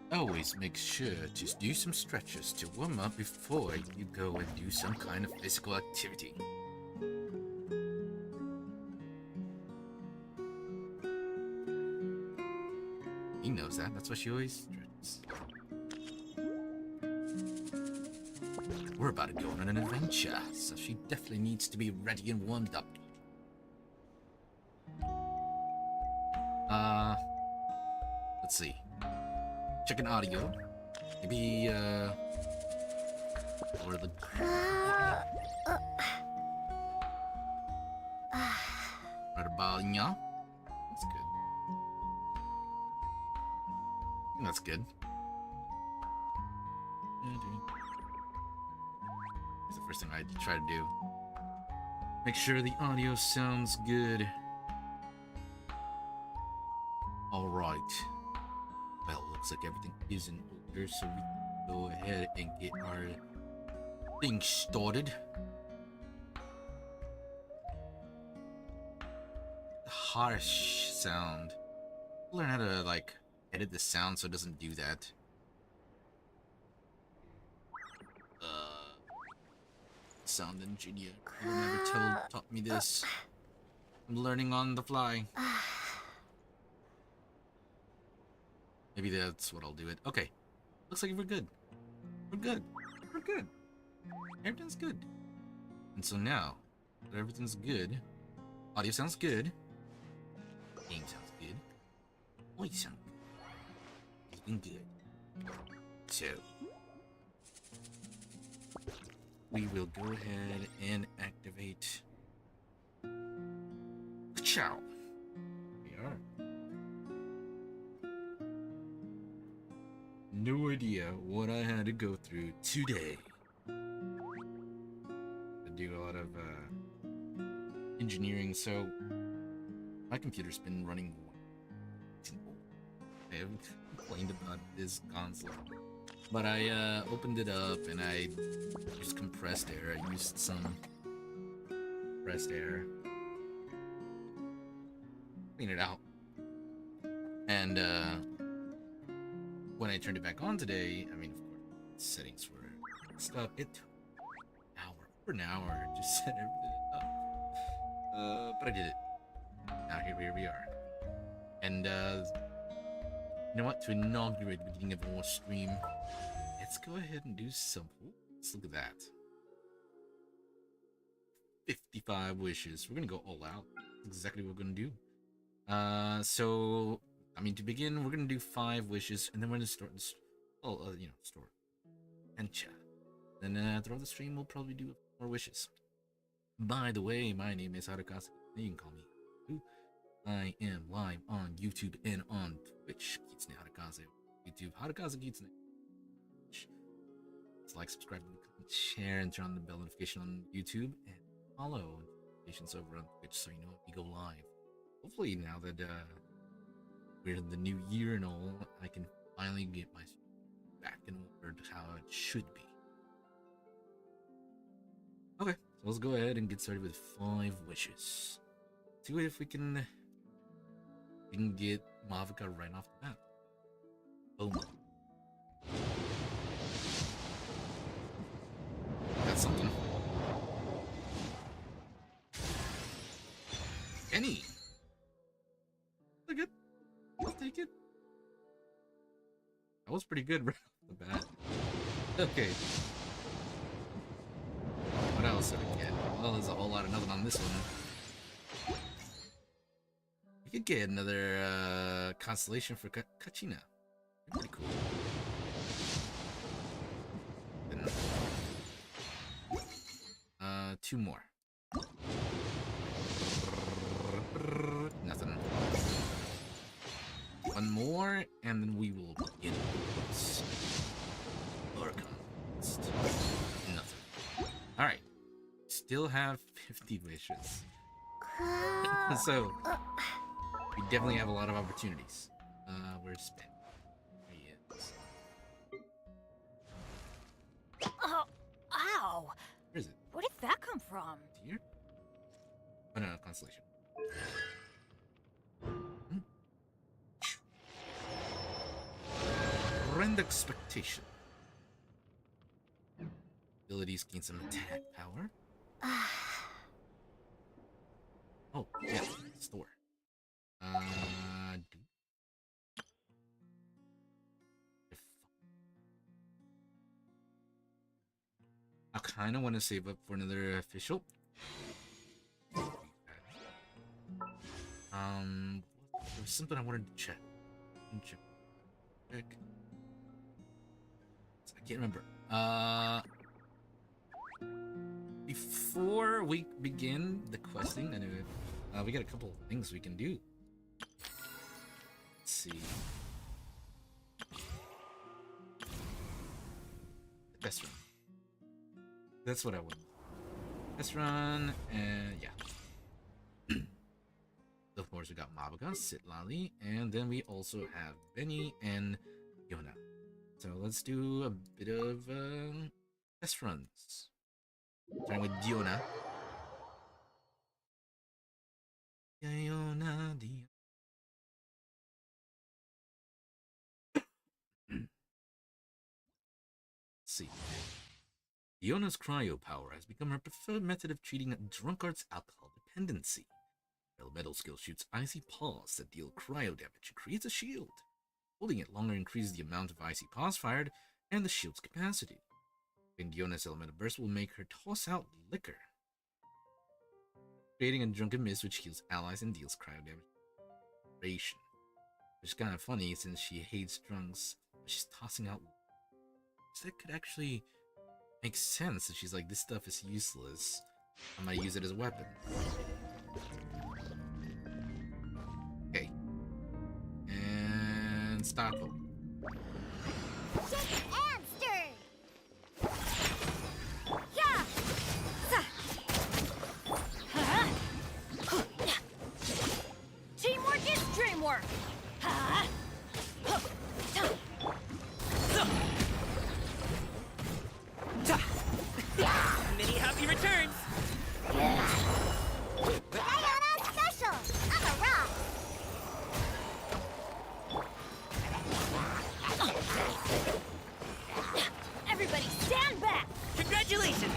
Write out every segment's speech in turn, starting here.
Always make sure to do some stretches to warm up before you go and do some kind of physical activity. He knows that, that's why she always stretches. We're about to go on an adventure, so she definitely needs to be ready and warmed up. Let's see. Check an audio. Maybe, or the... Rarbalnya. That's good. I think that's good. That's the first thing I try to do. Make sure the audio sounds good. Alright. Well, looks like everything is in order, so we can go ahead and get our thing started. Harsh sound. Learn how to, like, edit the sound so it doesn't do that. Sound engineer. You never taught me this. I'm learning on the fly. Maybe that's what I'll do it. Okay. Looks like we're good. We're good. We're good. Everything's good. And so now that everything's good, audio sounds good, game sounds good, voice sounds good. It's been good. So we will go ahead and activate Ciao. We are. No idea what I had to go through today. I do a lot of engineering, so my computer's been running. I have complained about this console, but I opened it up and I used compressed air. I used some compressed air, clean it out, and when I turned it back on today, I mean, of course, settings were messed up. It took over an hour to set everything up. But I did it. Now here we are. And you know what? To inaugurate the beginning of our stream, let's go ahead and do some. Let's look at that. 55 wishes. We're gonna go all out. That's exactly what we're gonna do. So I mean, to begin, we're gonna do 5 wishes, and then we're gonna start this. Store and chat. Then throughout the stream, we'll probably do more wishes. By the way, my name is harukazekitsune. You can call me Haru. I am live on YouTube and on Twitch. Kitsune Harukaze. YouTube harukazekitsune. Like, subscribe, share, and turn on the bell notification on YouTube, and follow notifications over on Twitch so you know when we go live. Hopefully, now that we're in the new year and all, I can finally get my back in order to how it should be. Okay, so let's go ahead and get started with 5 wishes. See if we can get Mavuika right off the bat. Boom. That's something. Any. Look it. I'll take it. That was pretty good right off the bat. Okay. What else did we get? Well, there's a whole lot of nothing on this one. We could get another constellation for Kachina. Pretty cool. Then, 2 more. Nothing. 1 more, and then we will begin this. Nothing. Alright. Still have 50 wishes. So, we definitely have a lot of opportunities. Where's Spin? There he is. translation. Rend expectation. Abilities gain some attack power. Oh, yeah, store. I kind of want to save up for another official. There was something I wanted to check. Check. I can't remember. Before we begin the questing, we got a couple of things we can do. Let's see. The test run. That's what I want. Test run, and yeah. Of course, we got Mavuika, Sitlali, and then we also have Benny and Yona. So let's do a bit of test runs. Starting with Diona. Let's see. Diona's cryo power has become her preferred method of treating a drunkard's alcohol dependency. Elemental skill shoots icy paws that deal cryo damage and creates a shield. Holding it longer increases the amount of icy paws fired and the shield's capacity. And Diona's elemental burst will make her toss out liquor, creating a drunken mist which heals allies and deals cryo damage. Which is kind of funny since she hates drunks, but she's tossing out. So that could actually make sense that she's like, this stuff is useless. I might use it as a weapon. Okay. And Stockholm. Shake and stir! Yeah! Teamwork is dreamwork! Many happy returns! Diana special! I'm a rock! Everybody stand back! Congratulations!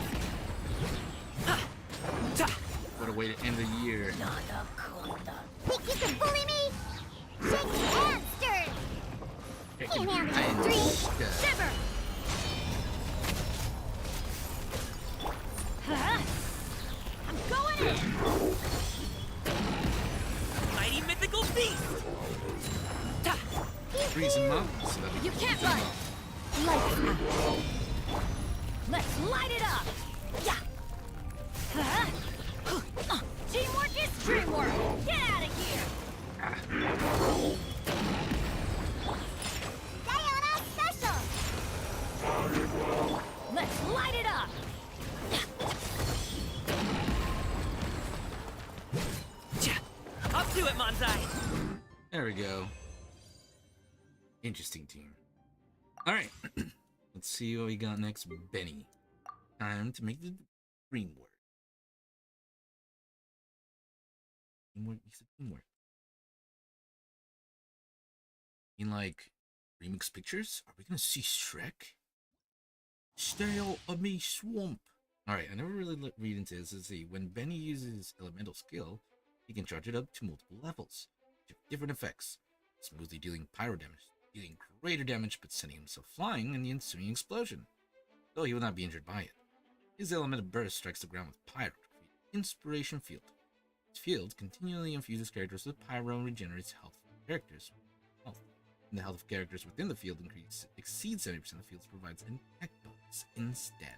What a way to end the year. Think you can bully me? Shake and stir! Can't handle And three! Shiver! I'm going in! Mighty mythical beast! Freeze him up so that we You can can't keep him run! up. Light it up! Let's light it up! Yeah! Teamwork is dreamwork! Get out of here! Diana special! Let's light it up! Up to it, Manzai! There we go. Interesting team. Alright. Let's see what we got next. Benny. Time to make the dream work. Teamwork? You said teamwork. In like remix pictures? Are we gonna see Shrek? Stay out of me swamp. Alright, I never really read into this. Let's see. When Benny uses elemental skill, he can charge it up to multiple levels, which have different effects. Smoothly dealing pyro damage, dealing greater damage but sending himself flying in the ensuing explosion, though he will not be injured by it. His elemental burst strikes the ground with pyro to create an inspiration field. This field continually infuses characters with pyro and regenerates health for characters. And the health of characters within the field exceeds 70% of the field provides an attack bonus instead.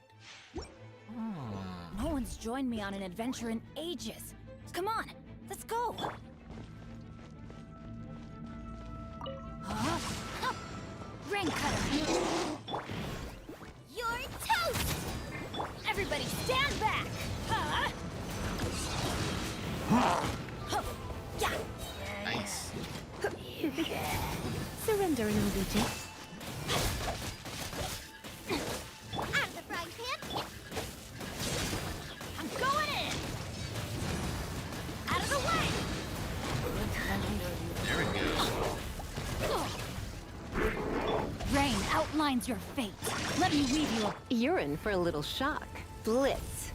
No one's joined me on an adventure in ages. Come on, let's go. Huh? Ring cutter. You're toast. Everybody stand back. Huh? Yeah. Nice. Surrender in Luigi. Out of the frying pan. I'm going in. Out determines your fate. Let me weave you. You're in for a little shock. Blitz.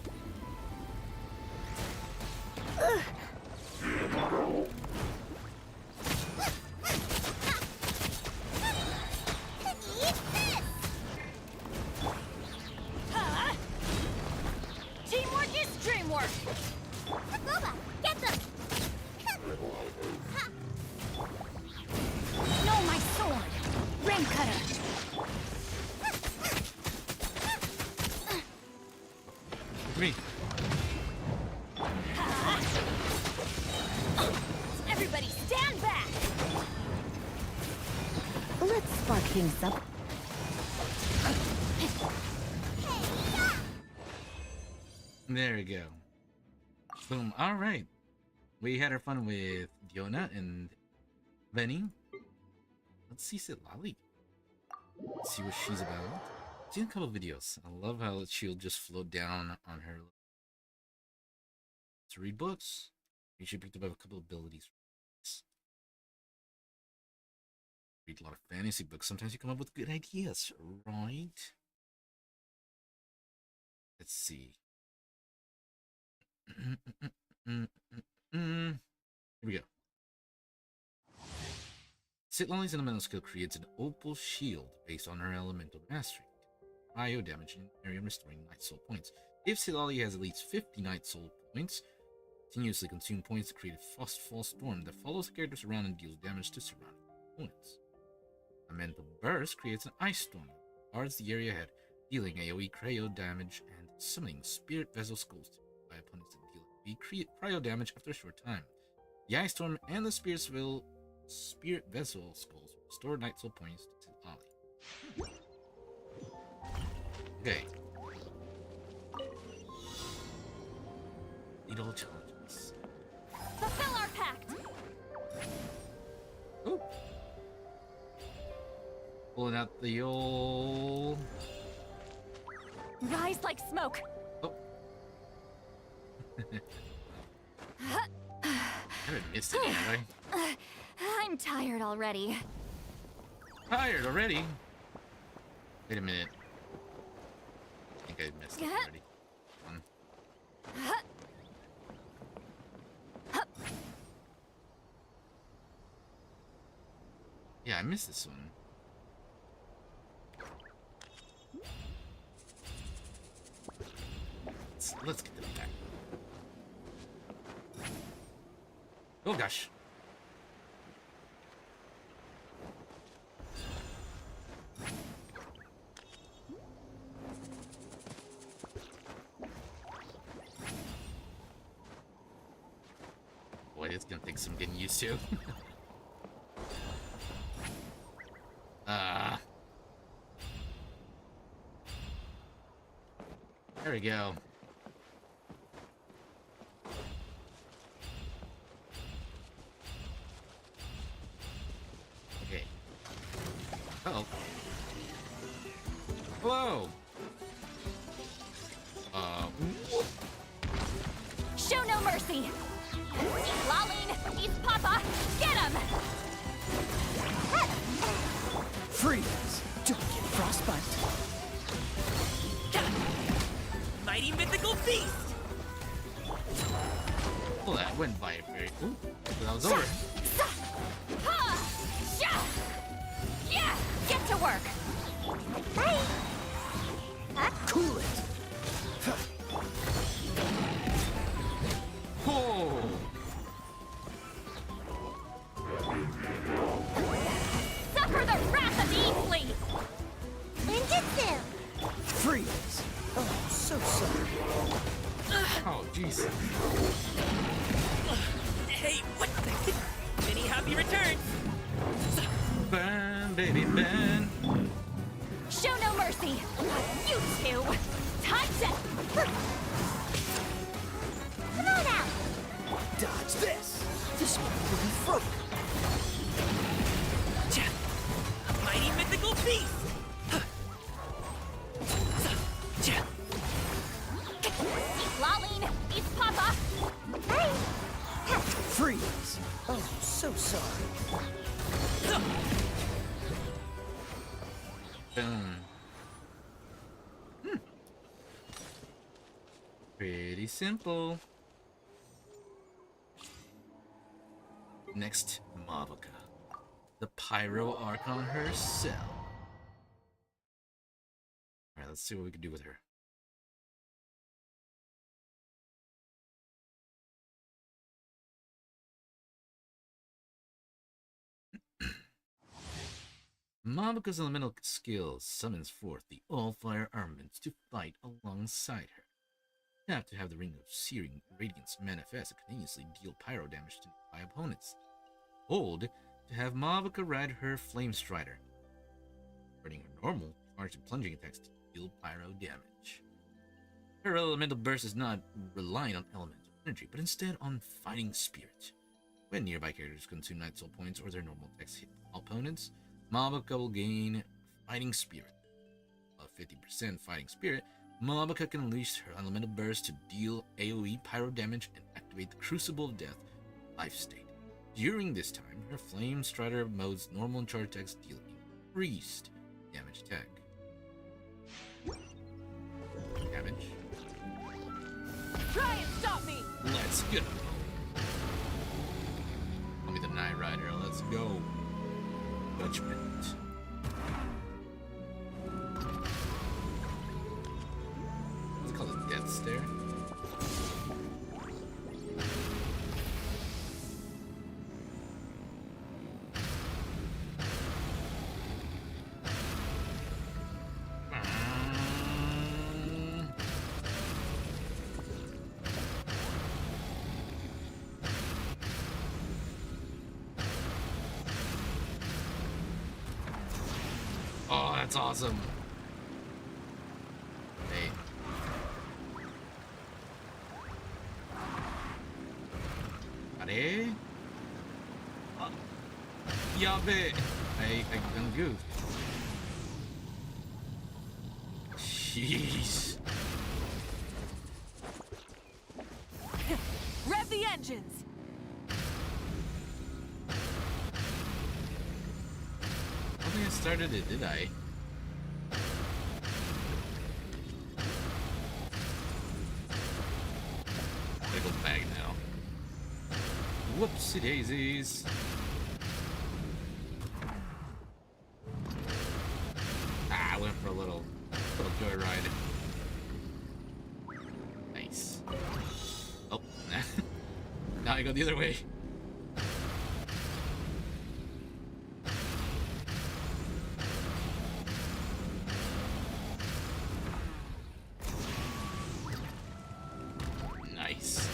Teamwork is dreamwork! Boba, get them! No, my sword! Rain cutter! Me. Everybody stand back! Let's spark things up. There we go. Boom. All right. We had our fun with Diona and Benny. Let's see Sitlali. Let's see what she's about. Seen a couple videos. I love how she'll just float down on her to read books. She picked up a couple abilities. Read a lot of fantasy books. Sometimes you come up with good ideas, right? Let's see. Here we go. Sitlali's elemental skill creates an opal shield based on her elemental mastery. Cryo damage in area restoring night soul points. If Sitlali has at least 50 night soul points, continuously consume points to create a frostfall storm that follows the characters around and deals damage to surrounding opponents. A mental burst creates an ice storm that guards the area ahead, dealing AoE cryo damage and summoning spirit vessel skulls by opponents that deal AoE cryo damage after a short time. The ice storm and the spirit vessel skulls restore night soul points to Sitlali. Okay. Need all challenges. Fulfill our pact! Ooh. Pulling out the old... Rise like smoke! Oh. I haven't missed it yet, have I'm tired already. I? Tired already? Wait a minute. I think I missed it already. Yeah, I missed this one. Let's get them back. Oh gosh. Boy, it's gonna take some getting used to. There we go. Okay. Uh-oh. Whoa! Show no mercy! Laline, he's Papa! Get him! Freeze! Don't get frostbite. Mighty mythical beast! Well, that went by very... Ooh, that was over. Yeah! Get to work! Cool it! Oh! Suffer the wrath of Eastleaf! Ninjutsu! Freeze! Oh, so sorry. Oh, jeez. Hey, what the... Many happy returns! Burn, baby, burn. Show no mercy! You two! Time to... Come on out! Dodge this! This one will be frozen. Mighty mythical beast! Laline, it's Papa! Freeze! Oh, so sorry. Boom. Pretty simple. Next, Mavuika, the Pyro Archon herself. Alright, let's see what we can do with her. Mavuika's elemental skill summons forth the all-fire armaments to fight alongside her. Tap to have the Ring of Searing Radiance manifest and continuously deal pyro damage to nearby opponents. Hold to have Mavuika ride her Flame Strider. Running her normal, charged and plunging attacks to deal pyro damage. Her elemental burst is not reliant on elemental energy, but instead on Fighting Spirit. When nearby characters consume Night Soul points or their normal attacks hit opponents, Mavuika will gain Fighting Spirit. Of 50% Fighting Spirit, Mavuika can unleash her elemental burst to deal AoE pyro damage and activate the Crucible of Death life state. During this time, her Flame Strider mode's normal and charge attacks deal increased damage attack. Damage. Try and stop me! Let's go. Let me the Night Rider. Let's go. Judgment. Let's call it Death Stare. Oh, that's awesome. Hey. Are? Oh. Yabe. I done goofed. Jeez. Rev the engines! I don't think I started it, did I? Gotta go back now. Whoopsie daisies. Ah, I went for a little joyride. Nice. Oh, now I go the other way. Nice.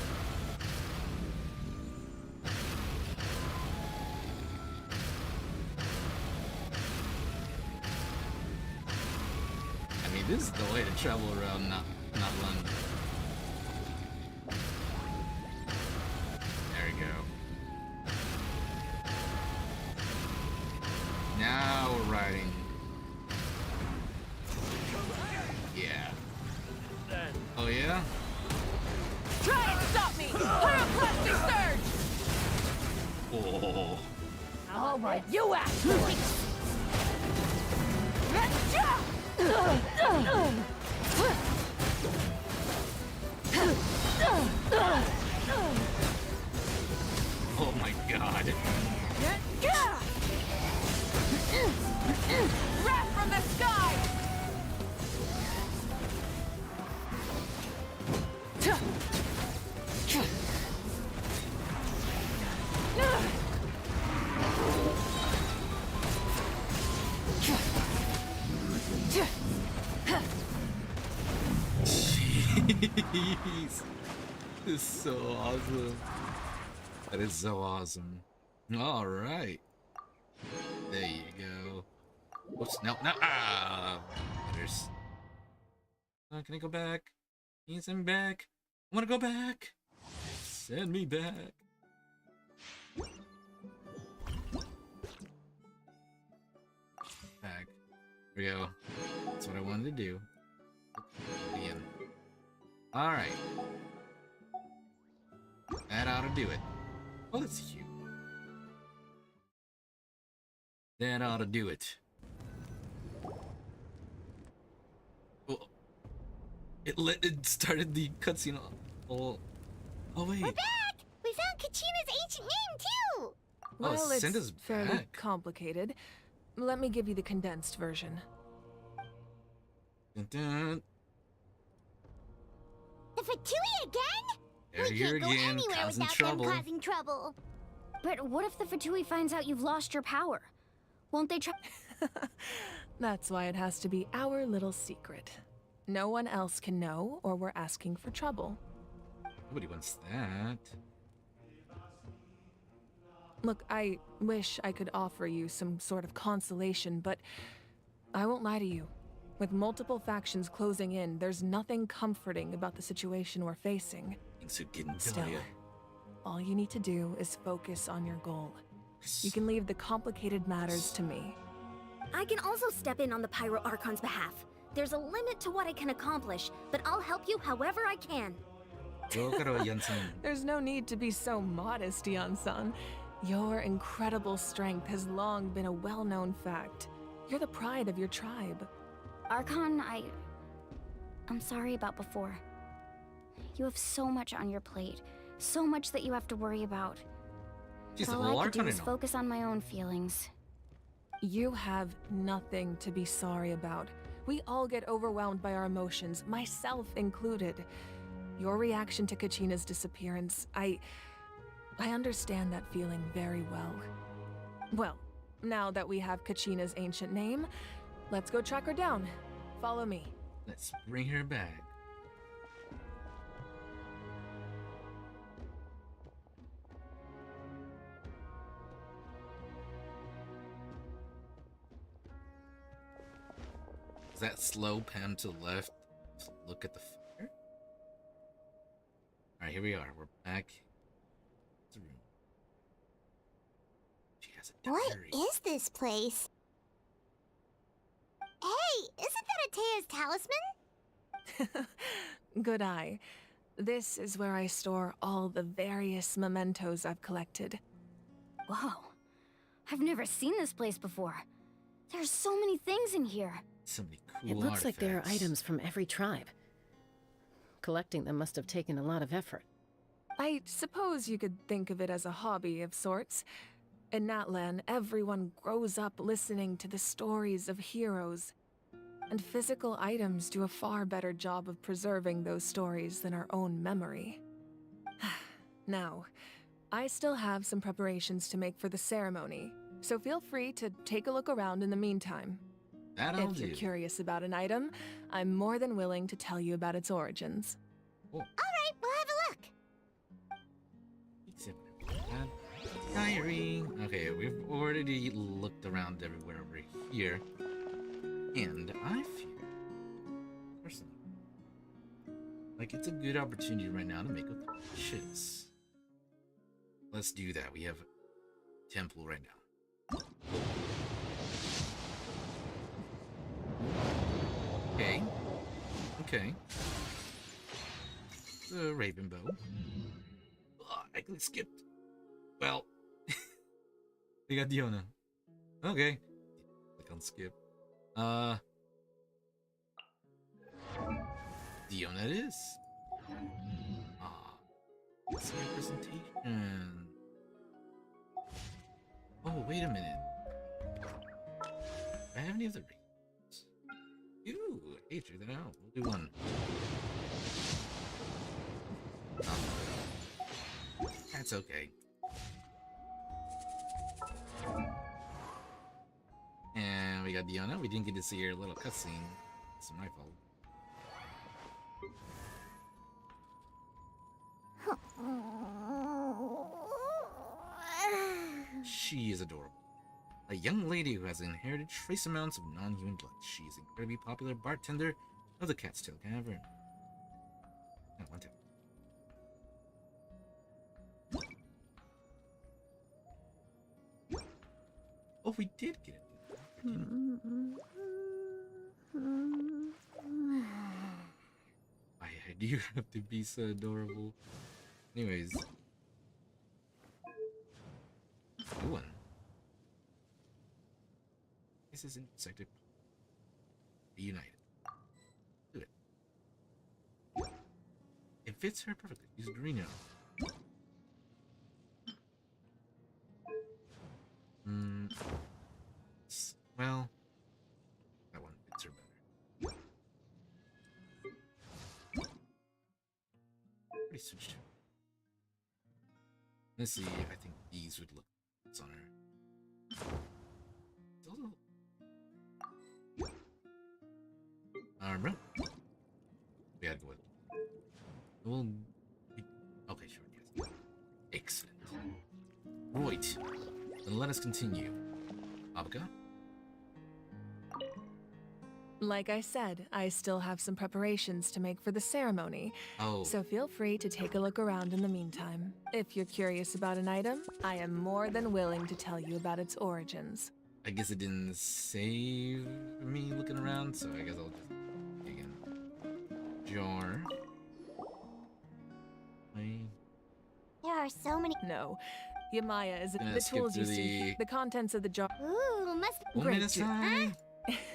I mean, this is the way to travel around Natlan. There we go. Now we're riding. Yeah. Oh yeah? Try and stop me! Pyroclastic surge! Oh. All right, you asked for it! Oh my god. Wrath from the sky! Jeez. This is so awesome. That is so awesome. Alright. There you go. Whoops, no. Ah! Butters. Can I go back? Can you send me back? I wanna go back! Send me back. Back. There we go. That's what I wanted to do. Again. Alright. That ought to do it. Oh, that's cute. That ought to do it. It started the cutscene. Oh, oh wait. We're back! We found Kachina's ancient name, too! Well, Cinda's it's fairly back. complicated. Let me give you the condensed version. Dun, dun. The Fatui again? There We you can't go again, anywhere causing without trouble. them causing trouble. But what if the Fatui finds out you've lost your power? Won't they try? That's why it has to be our little secret. No one else can know, or we're asking for trouble. Nobody wants that. Look, I wish I could offer you some sort of consolation, but I won't lie to you. With multiple factions closing in, there's nothing comforting about the situation we're facing. Things are getting Still, dire. all you need to do is focus on your goal. You can leave the complicated matters to me. I can also step in on the Pyro Archon's behalf. There's a limit to what I can accomplish, but I'll help you however I can. There's no need to be so modest, Yan-san. Your incredible strength has long been a well-known fact. You're the pride of your tribe. Archon, I'm sorry about before. You have so much on your plate. So much that you have to worry about. She's the All whole I could do Archon is now. focus on my own feelings. You have nothing to be sorry about. We all get overwhelmed by our emotions, myself included. Your reaction to Kachina's disappearance, I understand that feeling very well. Well, now that we have Kachina's ancient name, let's go track her down. Follow me. Let's bring her back. Is that slow pan to the left to look at the fire? Alright, here we are. We're back. It's a room. She has a What diary. is this place? Hey, isn't that Atea's talisman? Good eye. This is where I store all the various mementos I've collected. Whoa. I've never seen this place before. There's so many things in here. So many cool It looks like there are artifacts. items from every tribe. Collecting them must have taken a lot of effort. I suppose you could think of it as a hobby of sorts. In Natlan, everyone grows up listening to the stories of heroes. And physical items do a far better job of preserving those stories than our own memory. Now, I still have some preparations to make for the ceremony, so feel free to take a look around in the meantime. That'll If you're do. curious about an item, I'm more than willing to tell you about its origins. Cool. Alright, we'll have a look. Except that diary. Okay, we've already looked around everywhere over here. And I fear, personally, like it's a good opportunity right now to make up the wishes. Let's do that. We have a temple right now. Okay. Okay. The raven bow. I clicked skipped. Well, we got Diona. Okay. Click on skip. Diona it is. Let's see a presentation. Oh, wait a minute. Do I have any of the rings? Ooh, hey, check that out. We'll do one. That's okay. And we got Diona. We didn't get to see her little cutscene. It's my fault. She is adorable. A young lady who has inherited trace amounts of non-human blood. She is an incredibly popular bartender of the Cat's Tail Cavern. Oh, one tap. Oh, we did get it. I do have to be so adorable. Anyways. New one. This is intersected. Reunited. Do it. fits her perfectly. She's green now. Well, that one fits her better. Pretty switched. Let's see. I think these would look nice on her. It's also... bro. We had to go with. Well, okay, sure. Yes. Excellent. Right. Then let us continue. Mavuika? Like I said, I still have some preparations to make for the ceremony, Oh. so feel free to take a look around in the meantime. If you're curious about an item, I am more than willing to tell you about its origins. I guess it didn't save me looking around, so I guess I'll just dig in. Jar. There are so many. No, Yamaya is Gonna the skip tools you through see. The contents of the jar. Ooh, must be One Great, minute dude. time.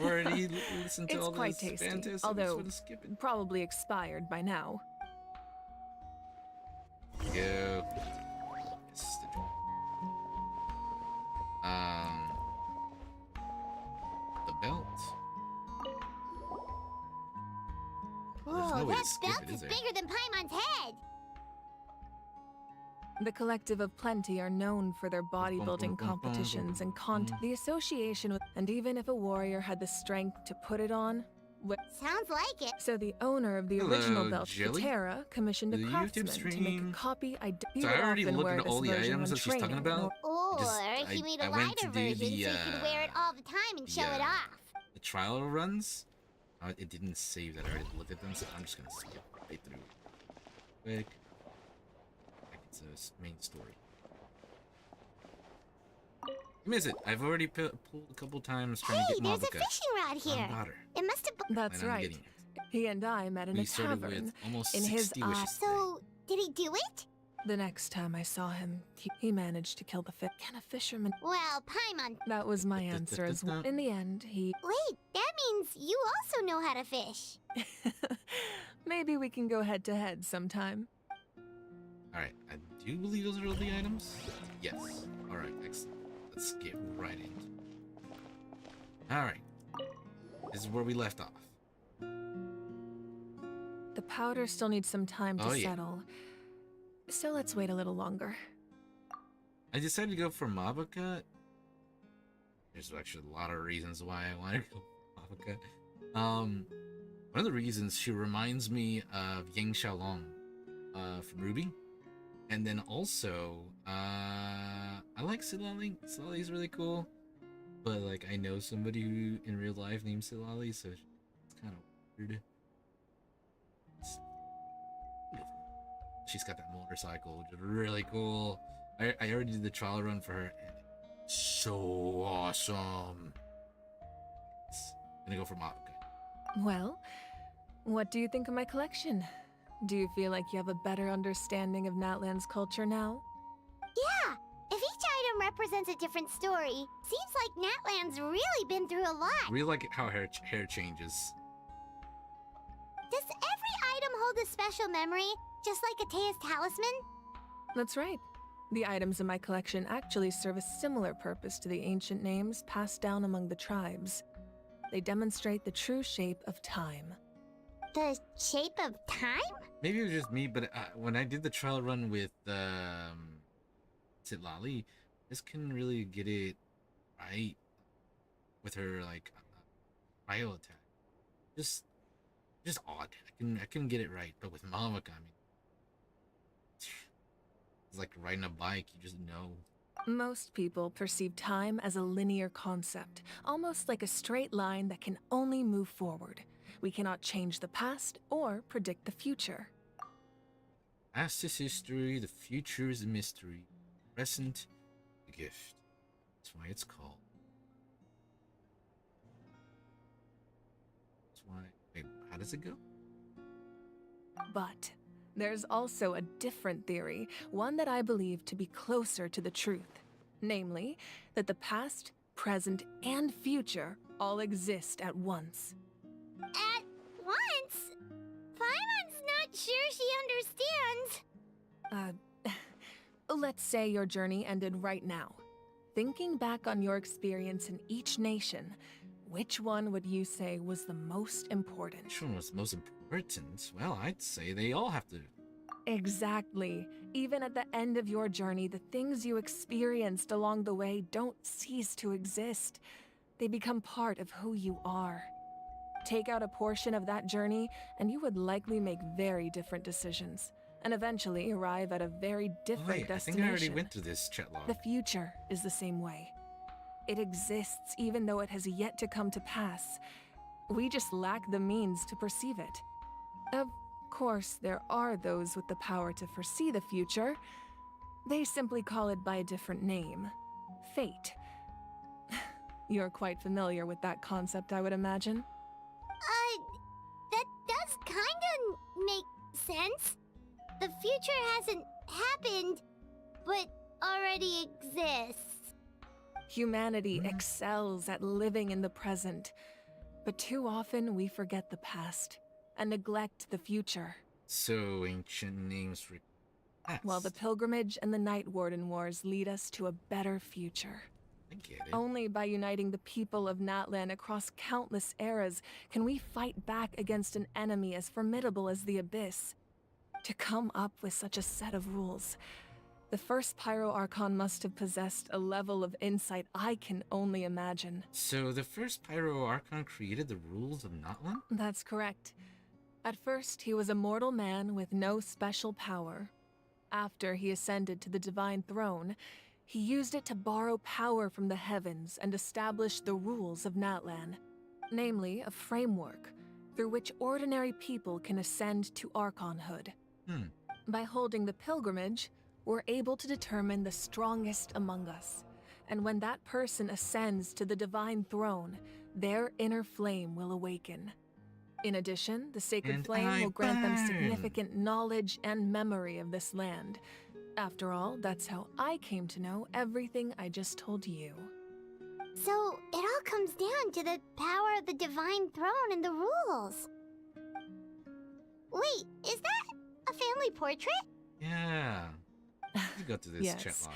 Already listened to It's all quite this tasty, fantasy. although Skip it. probably expired by now. Go. Yes, the jar. The belt. There's no Whoa, way to that skip belt it, is is there? bigger than Paimon's head. The Collective of Plenty are known for their bodybuilding competitions and the association with, and even if a warrior had the strength to put it on, Sounds like it. so the owner of the Hello, original belt, Jelly? Katera, commissioned a The YouTube craftsman to make stream. a copy. He So would I already often looked wear into this all the version items when that she's talking training, about. Or Just- he made I a went to lighter do version the, so he could wear it all the time and show it off. The trial runs. It didn't save that I already looked at them, so I'm just gonna skip right through. Quick. Back into this main story. You miss it. I've already pulled a couple times trying Hey, to get there's a Mavuika. fishing rod here. Got her. It must have been. That's And I'm right. getting it. He and I met in We a started tavern. with almost in his 60 wishes today. So, did he do it? The next time I saw him, he managed to kill the fish. Can a fisherman? Well, Paimon. That was my answer as well. In the end, he. Wait, that means you also know how to fish. Maybe we can go head to head sometime. Alright, I do believe those are all the items. Yes. Alright, excellent. Let's get right into it. Alright. This is where we left off. The powder still needs some time to Oh, yeah. settle. So let's wait a little longer. I decided to go for Mavuika. There's actually a lot of reasons why I wanted to go for Mavuika. One of the reasons, she reminds me of Yang Xiaolong from Ruby. And then also, I like Silali. Silali's really cool. But, like, I know somebody who in real life named Silali, so it's kind of weird. It's beautiful. She's got that motorcycle, which is really cool. I already did the trial run for her, and it's so awesome. Gonna go for Mavuika. Well, what do you think of my collection? Do you feel like you have a better understanding of Natlan's culture now? Yeah, if each item represents a different story, seems like Natlan's really been through a lot. Really like how hair changes. Does every item hold a special memory, just like Atea's talisman? That's right. The items in my collection actually serve a similar purpose to the ancient names passed down among the tribes. They demonstrate the true shape of time. The shape of time? Maybe it was just me, but when I did the trial run with Sitlali, just couldn't really get it right with her like bio attack. Just odd. I couldn't get it right. But with Mavuika, I mean, it's like riding a bike. You just know. Most people perceive time as a linear concept, almost like a straight line that can only move forward. We cannot change the past or predict the future. Past is history. The future is a mystery. Present, a gift. That's why it's called. That's why. Wait, how does it go? But there's also a different theory, one that I believe to be closer to the truth. Namely, that the past, present, and future all exist at once. At once? Paimon's not sure she understands. Let's say your journey ended right now. Thinking back on your experience in each nation, which one would you say was the most important? Which one was most important? Well, I'd say they all have to. Exactly. Even at the end of your journey, the things you experienced along the way don't cease to exist. They become part of who you are. Take out a portion of that journey, and you would likely make very different decisions, and eventually arrive at a very different Wait, I destination. think I already went through this chat log. The future is the same way. It exists even though it has yet to come to pass. We just lack the means to perceive it. Of course, there are those with the power to foresee the future. They simply call it by a different name. Fate. You're quite familiar with that concept, I would imagine. That does kinda make sense. The future hasn't happened, but already exists. Humanity excels at living in the present, but too often we forget the past and neglect the future. So, ancient names for past. While the pilgrimage and the Night Warden Wars lead us to a better future. I get it. Only by uniting the people of Natlan across countless eras can we fight back against an enemy as formidable as the Abyss. To come up with such a set of rules, the first Pyro Archon must have possessed a level of insight I can only imagine. So, the first Pyro Archon created the rules of Natlan? That's correct. At first, he was a mortal man with no special power. After he ascended to the Divine Throne, he used it to borrow power from the heavens and establish the rules of Natlan, namely a framework through which ordinary people can ascend to Archonhood. By holding the pilgrimage, we're able to determine the strongest among us, and when that person ascends to the Divine Throne, their inner flame will awaken. In addition, the Sacred And Flame I will grant them burn. significant knowledge and memory of this land. After all, that's how I came to know everything I just told you. So, it all comes down to the power of the Divine Throne and the rules. Wait, is that a family portrait? Yeah. You go through this Yes. chat log.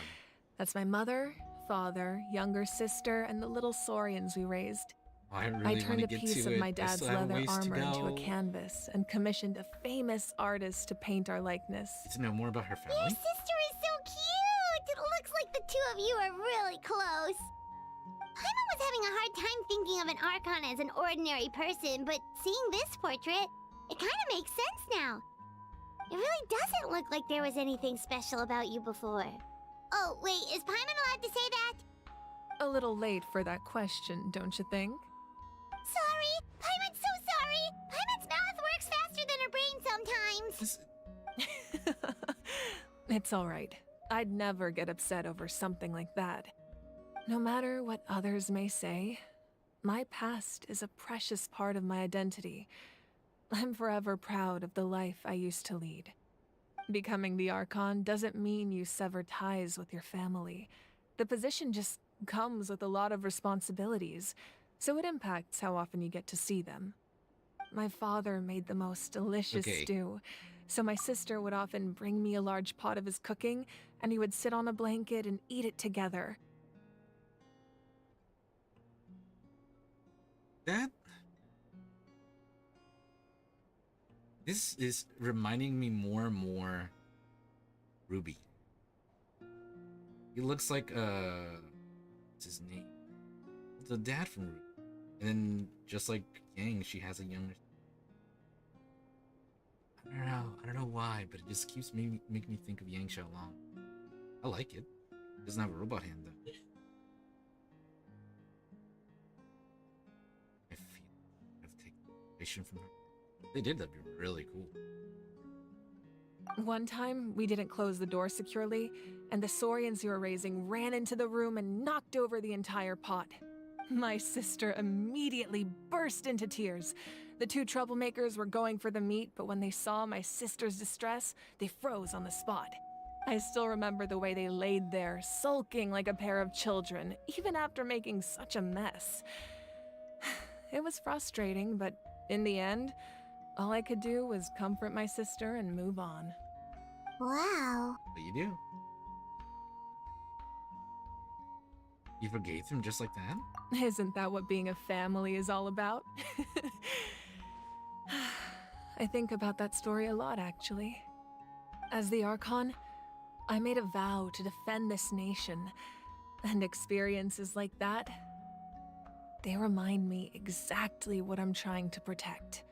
That's my mother, father, younger sister, and the little saurians we raised. Oh, I really I want turned to a get piece to of it. my I dad's still have leather ways to armor into a go. canvas and commissioned a famous artist to paint our likeness. Get to know more about her Your family. sister is so cute! It looks like the two of you are really close. Paimon was having a hard time thinking of an Archon as an ordinary person, but seeing this portrait, it kind of makes sense now. It really doesn't look like there was anything special about you before. Oh, wait, is Paimon allowed to say that? A little late for that question, don't you think? Sorry! Paimon's so sorry! Paimon's mouth works faster than her brain sometimes! This- It's all right. I'd never get upset over something like that. No matter what others may say, my past is a precious part of my identity. I'm forever proud of the life I used to lead. Becoming the Archon doesn't mean you sever ties with your family. The position just comes with a lot of responsibilities, so it impacts how often you get to see them. My father made the most delicious Okay. stew, so my sister would often bring me a large pot of his cooking, and he would sit on a blanket and eat it together. This is reminding me more and more Ruby. He looks like what's his name? The dad from Ruby. And then just like Yang, she has a younger. I don't know why, but it just keeps making me think of Yang Xiaolong. I like it. It doesn't have a robot hand though. I feel I've taken inspiration from her. If they did, that'd be really cool. One time, we didn't close the door securely, and the saurians you were raising ran into the room and knocked over the entire pot. My sister immediately burst into tears. The two troublemakers were going for the meat, but when they saw my sister's distress, they froze on the spot. I still remember the way they laid there, sulking like a pair of children, even after making such a mess. It was frustrating, but in the end, All I could do was comfort my sister and move on. Wow. What you do? You forgave him just like that? Isn't that what being a family is all about? I think about that story a lot, actually. As the Archon, I made a vow to defend this nation, and experiences like that, they remind me exactly what I'm trying to protect.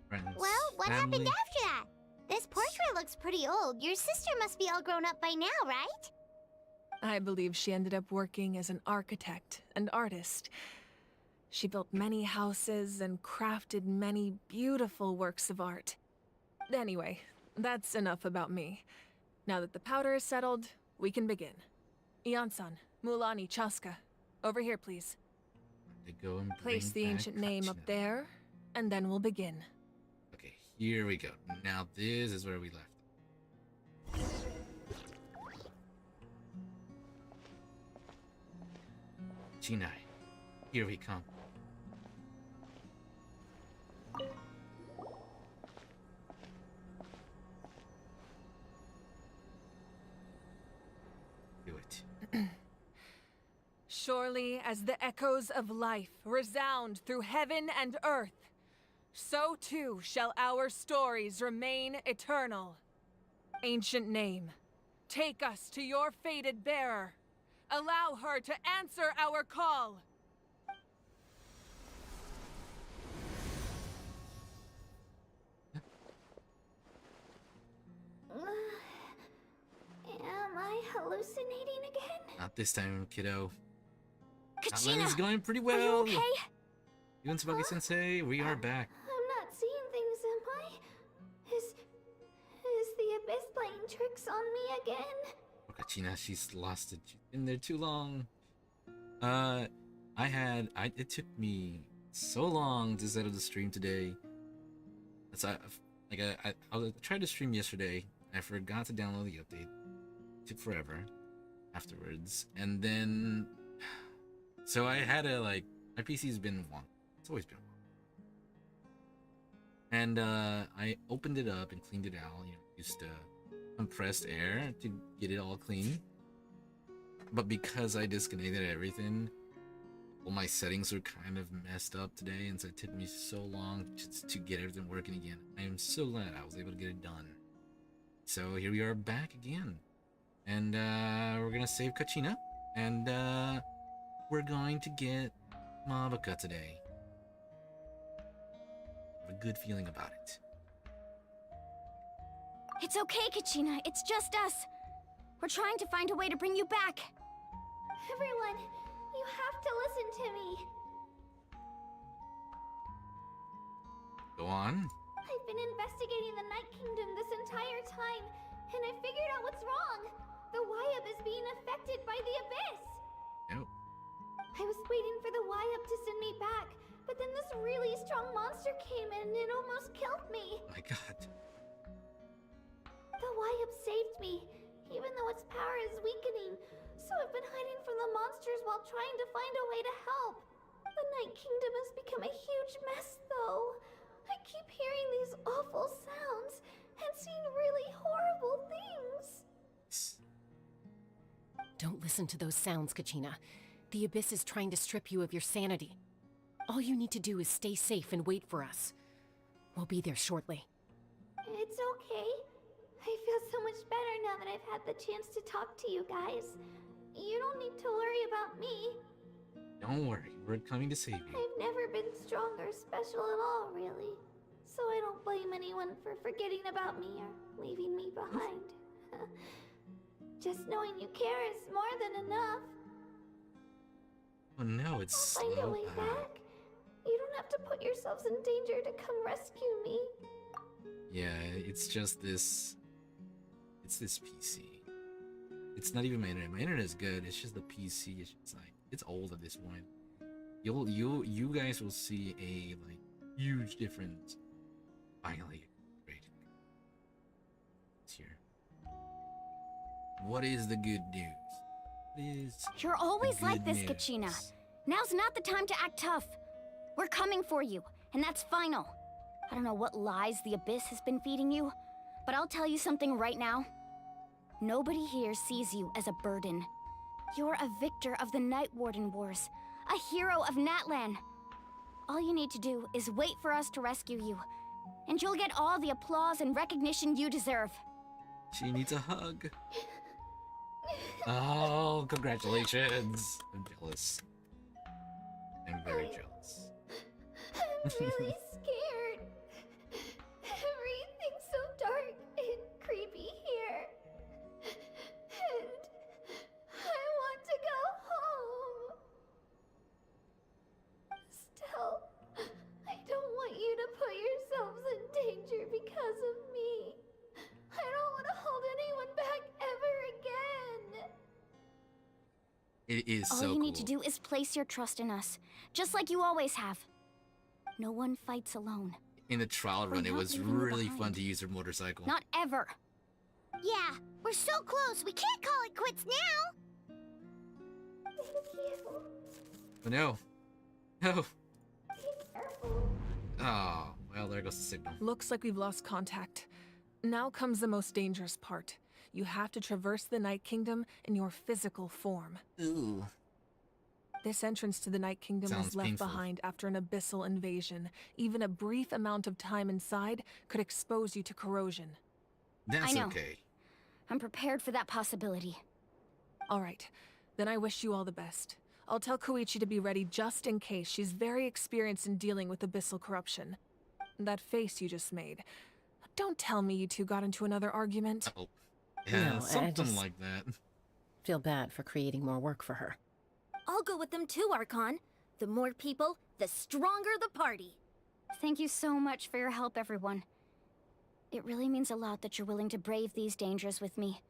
Friends, Well, what family. happened after that? This portrait looks pretty old. Your sister must be all grown up by now, right? I believe she ended up working as an architect and artist. She built many houses and crafted many beautiful works of art. Anyway, that's enough about me. Now that the powder is settled, we can begin. Ian-san, Mulani, Chaska, over here, please. To go and Place bring the back ancient name up Kachina. there, and then we'll begin. Okay, here we go. Now this is where we left. Chinai, here we come. Do it. Surely as the echoes of life resound through heaven and earth, so too shall our stories remain eternal. Ancient name, take us to your fated bearer. Allow her to answer our call. Am I hallucinating again? Not this time, kiddo. Kachina, It's going pretty are well. you okay? You and Tsubaki Sensei, we are back. I'm not seeing things, am I? Is the Abyss playing tricks on me again? Poor Kachina, she's lost it. She's been there too long. It took me so long to set up the stream today. So I tried to stream yesterday. I forgot to download the update. It took forever afterwards. And then, so I had to my PC's been wonky. It's always been wonky. And I opened it up and cleaned it out. Used compressed air to get it all clean. But because I disconnected everything, all my settings were kind of messed up today, and so it took me so long just to get everything working again. I am so glad I was able to get it done. So here we are back again. And we're gonna save Kachina, and we're going to get Mavuika today. I have a good feeling about it. It's okay, Kachina. It's just us. We're trying to find a way to bring you back. Everyone, you have to listen to me. Go on. I've been investigating the Night Kingdom this entire time, and I figured out what's wrong. The Wyup is being affected by the Abyss. No. I was waiting for the Wyup to send me back, but then this really strong monster came in and it almost killed me. My God. The Wyup saved me, even though its power is weakening. So I've been hiding from the monsters while trying to find a way to help. The Night Kingdom has become a huge mess, though. I keep hearing these awful sounds and seeing really horrible things. Don't listen to those sounds, Kachina. The Abyss is trying to strip you of your sanity. All you need to do is stay safe and wait for us. We'll be there shortly. It's okay. I feel so much better now that I've had the chance to talk to you guys. You don't need to worry about me. Don't worry, we're coming to save you. I've never been strong or special at all, really. So I don't blame anyone for forgetting about me or leaving me behind. Just knowing you care is more than enough. Oh no, it's I'll find a so way bad. back. You don't have to put yourselves in danger to come rescue me. Yeah, it's just this. It's this PC. It's not even my internet. My internet is good. It's just the PC. It's it's old at this point. You guys will see a huge difference. Finally, great. It's here. What is the good news? What is You're the always like good this, news? Kachina. Now's not the time to act tough. We're coming for you, and that's final. I don't know what lies the Abyss has been feeding you, but I'll tell you something right now. Nobody here sees you as a burden. You're a victor of the Night Warden Wars, a hero of Natlan. All you need to do is wait for us to rescue you, and you'll get all the applause and recognition you deserve. She needs a hug. Oh, congratulations. I'm jealous. I'm very jealous. I'm really scared. Everything's so dark and creepy here. And I want to go home. Still, I don't want you to put yourselves in danger because of me. I don't want to hold anyone back ever again. It is so cool. All you need to do is place your trust in us, just like you always have. No one fights alone. In the trial We're run, it not was leaving you really behind. fun to use her motorcycle. Not ever. Yeah, we're so close. We can't call it quits now. Thank you. Oh no. No. Be careful. Oh, well, there goes the signal. Looks like we've lost contact. Now comes the most dangerous part. You have to traverse the Night Kingdom in your physical form. Ooh. This entrance to the Night Kingdom Sounds was left painful. behind after an abyssal invasion. Even a brief amount of time inside could expose you to corrosion. That's I know. okay. I'm prepared for that possibility. All right, then I wish you all the best. I'll tell Koichi to be ready just in case. She's very experienced in dealing with abyssal corruption. That face you just made. Don't tell me you two got into another argument. Oh. Yeah, No, I something just- like that. Feel bad for creating more work for her. I'll go with them too, Archon. The more people, the stronger the party. Thank you so much for your help, everyone. It really means a lot that you're willing to brave these dangers with me.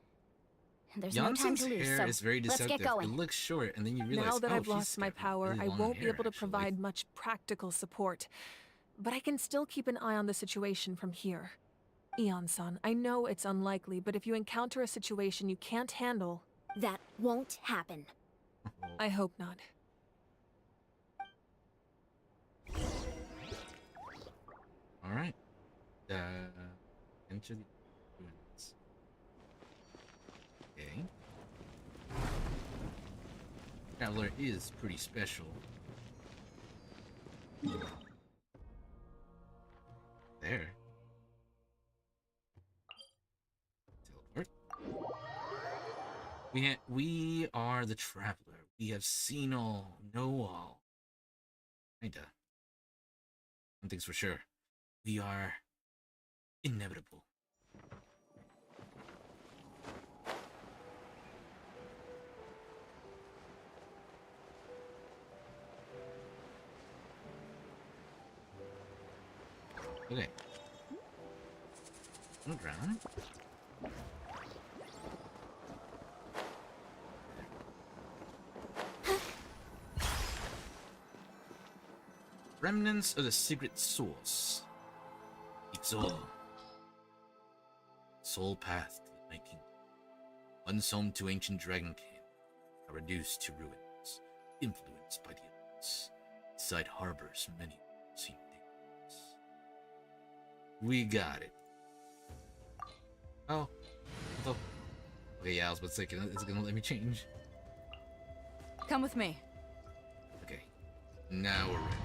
And there's no time Janssen's to lose, hair so is very let's deceptive. get going. It looks short, and then you realize, Now that oh, I've she's lost my got power, really I long won't be hair, able to actually. provide much practical support. But I can still keep an eye on the situation from here. Eon-san, I know it's unlikely, but if you encounter a situation you can't handle, That won't happen. I hope not. All right. Enter the ruins. Okay. Traveler is pretty special. There. Teleport. We are the traveler. We have seen all, know all. Kinda. One thing's for sure. We are inevitable. Okay. On the ground. Remnants of the secret source. Exol. Soul path to the Night Kingdom. Unsown to ancient Dragon King are reduced to ruins, influenced by the elements. Inside harbors many unseen things. We got it. Oh. Okay, yeah, I was about to say, is it gonna let me change? Come with me. Okay. Now we're ready.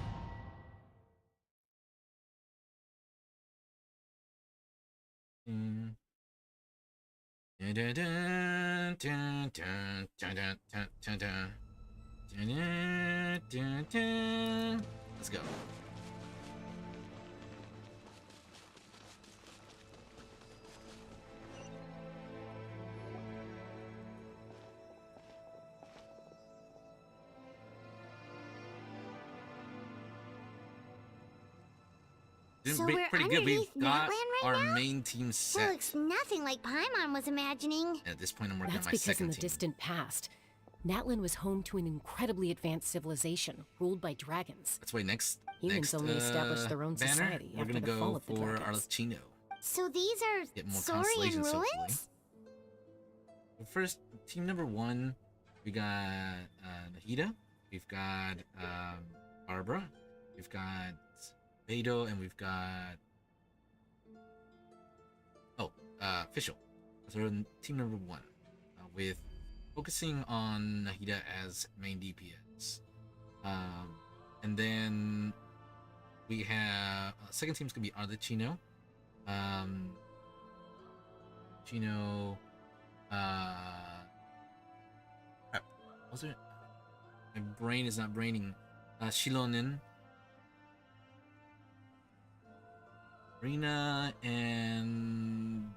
Let's go. So Pretty we're good. We've underneath got Natlan right our now? main team That set. looks nothing like Paimon was imagining. At this point, I'm working That's on my because in second the team. distant past, Natlan was home to an incredibly advanced civilization ruled by dragons. That's why next Humans only established their own banner, society we're after gonna the go fall of the for dragons. Arlecchino. So these Get are more Saurian constellations, ruins? hopefully. Well, first, team number 1, we got Nahida, we've got Barbara, we've got Beidou, and we've got official. So we're in team number 1, with focusing on Nahida as main DPS. And then we have second team's gonna be Arlecchino. Chino. Crap. Was it? My brain is not braining. Shilonin. Rina and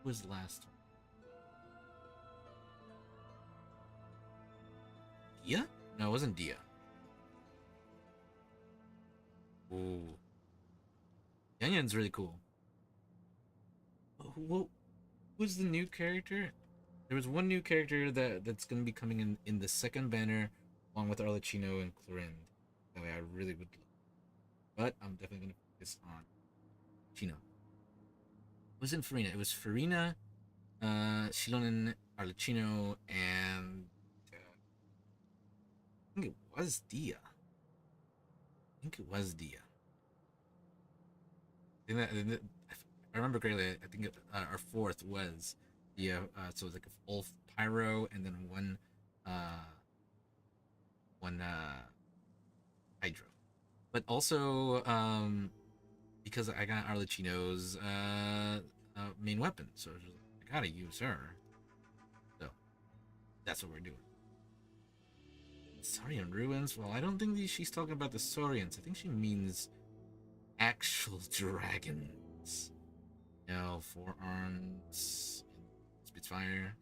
who was the last one? Dia? No, it wasn't Dia. Ooh. Yanyan's really cool. Who's the new character? There was one new character that's going to be coming in the second banner, along with Arlecchino and Clorinda. That way I really would love. But I'm definitely going to focus on Chino. It wasn't Farina. It was Farina, Shilonin, Arlecchino, and I think it was Dia. I remember correctly. I think our fourth was Dia. So it was like a full pyro and then one hydro. But also, because I got Arlecchino's main weapon, so I gotta use her. So that's what we're doing. Saurian ruins? Well, I don't think she's talking about the Saurians. I think she means actual dragons. You know, 4 arms, Spitfire.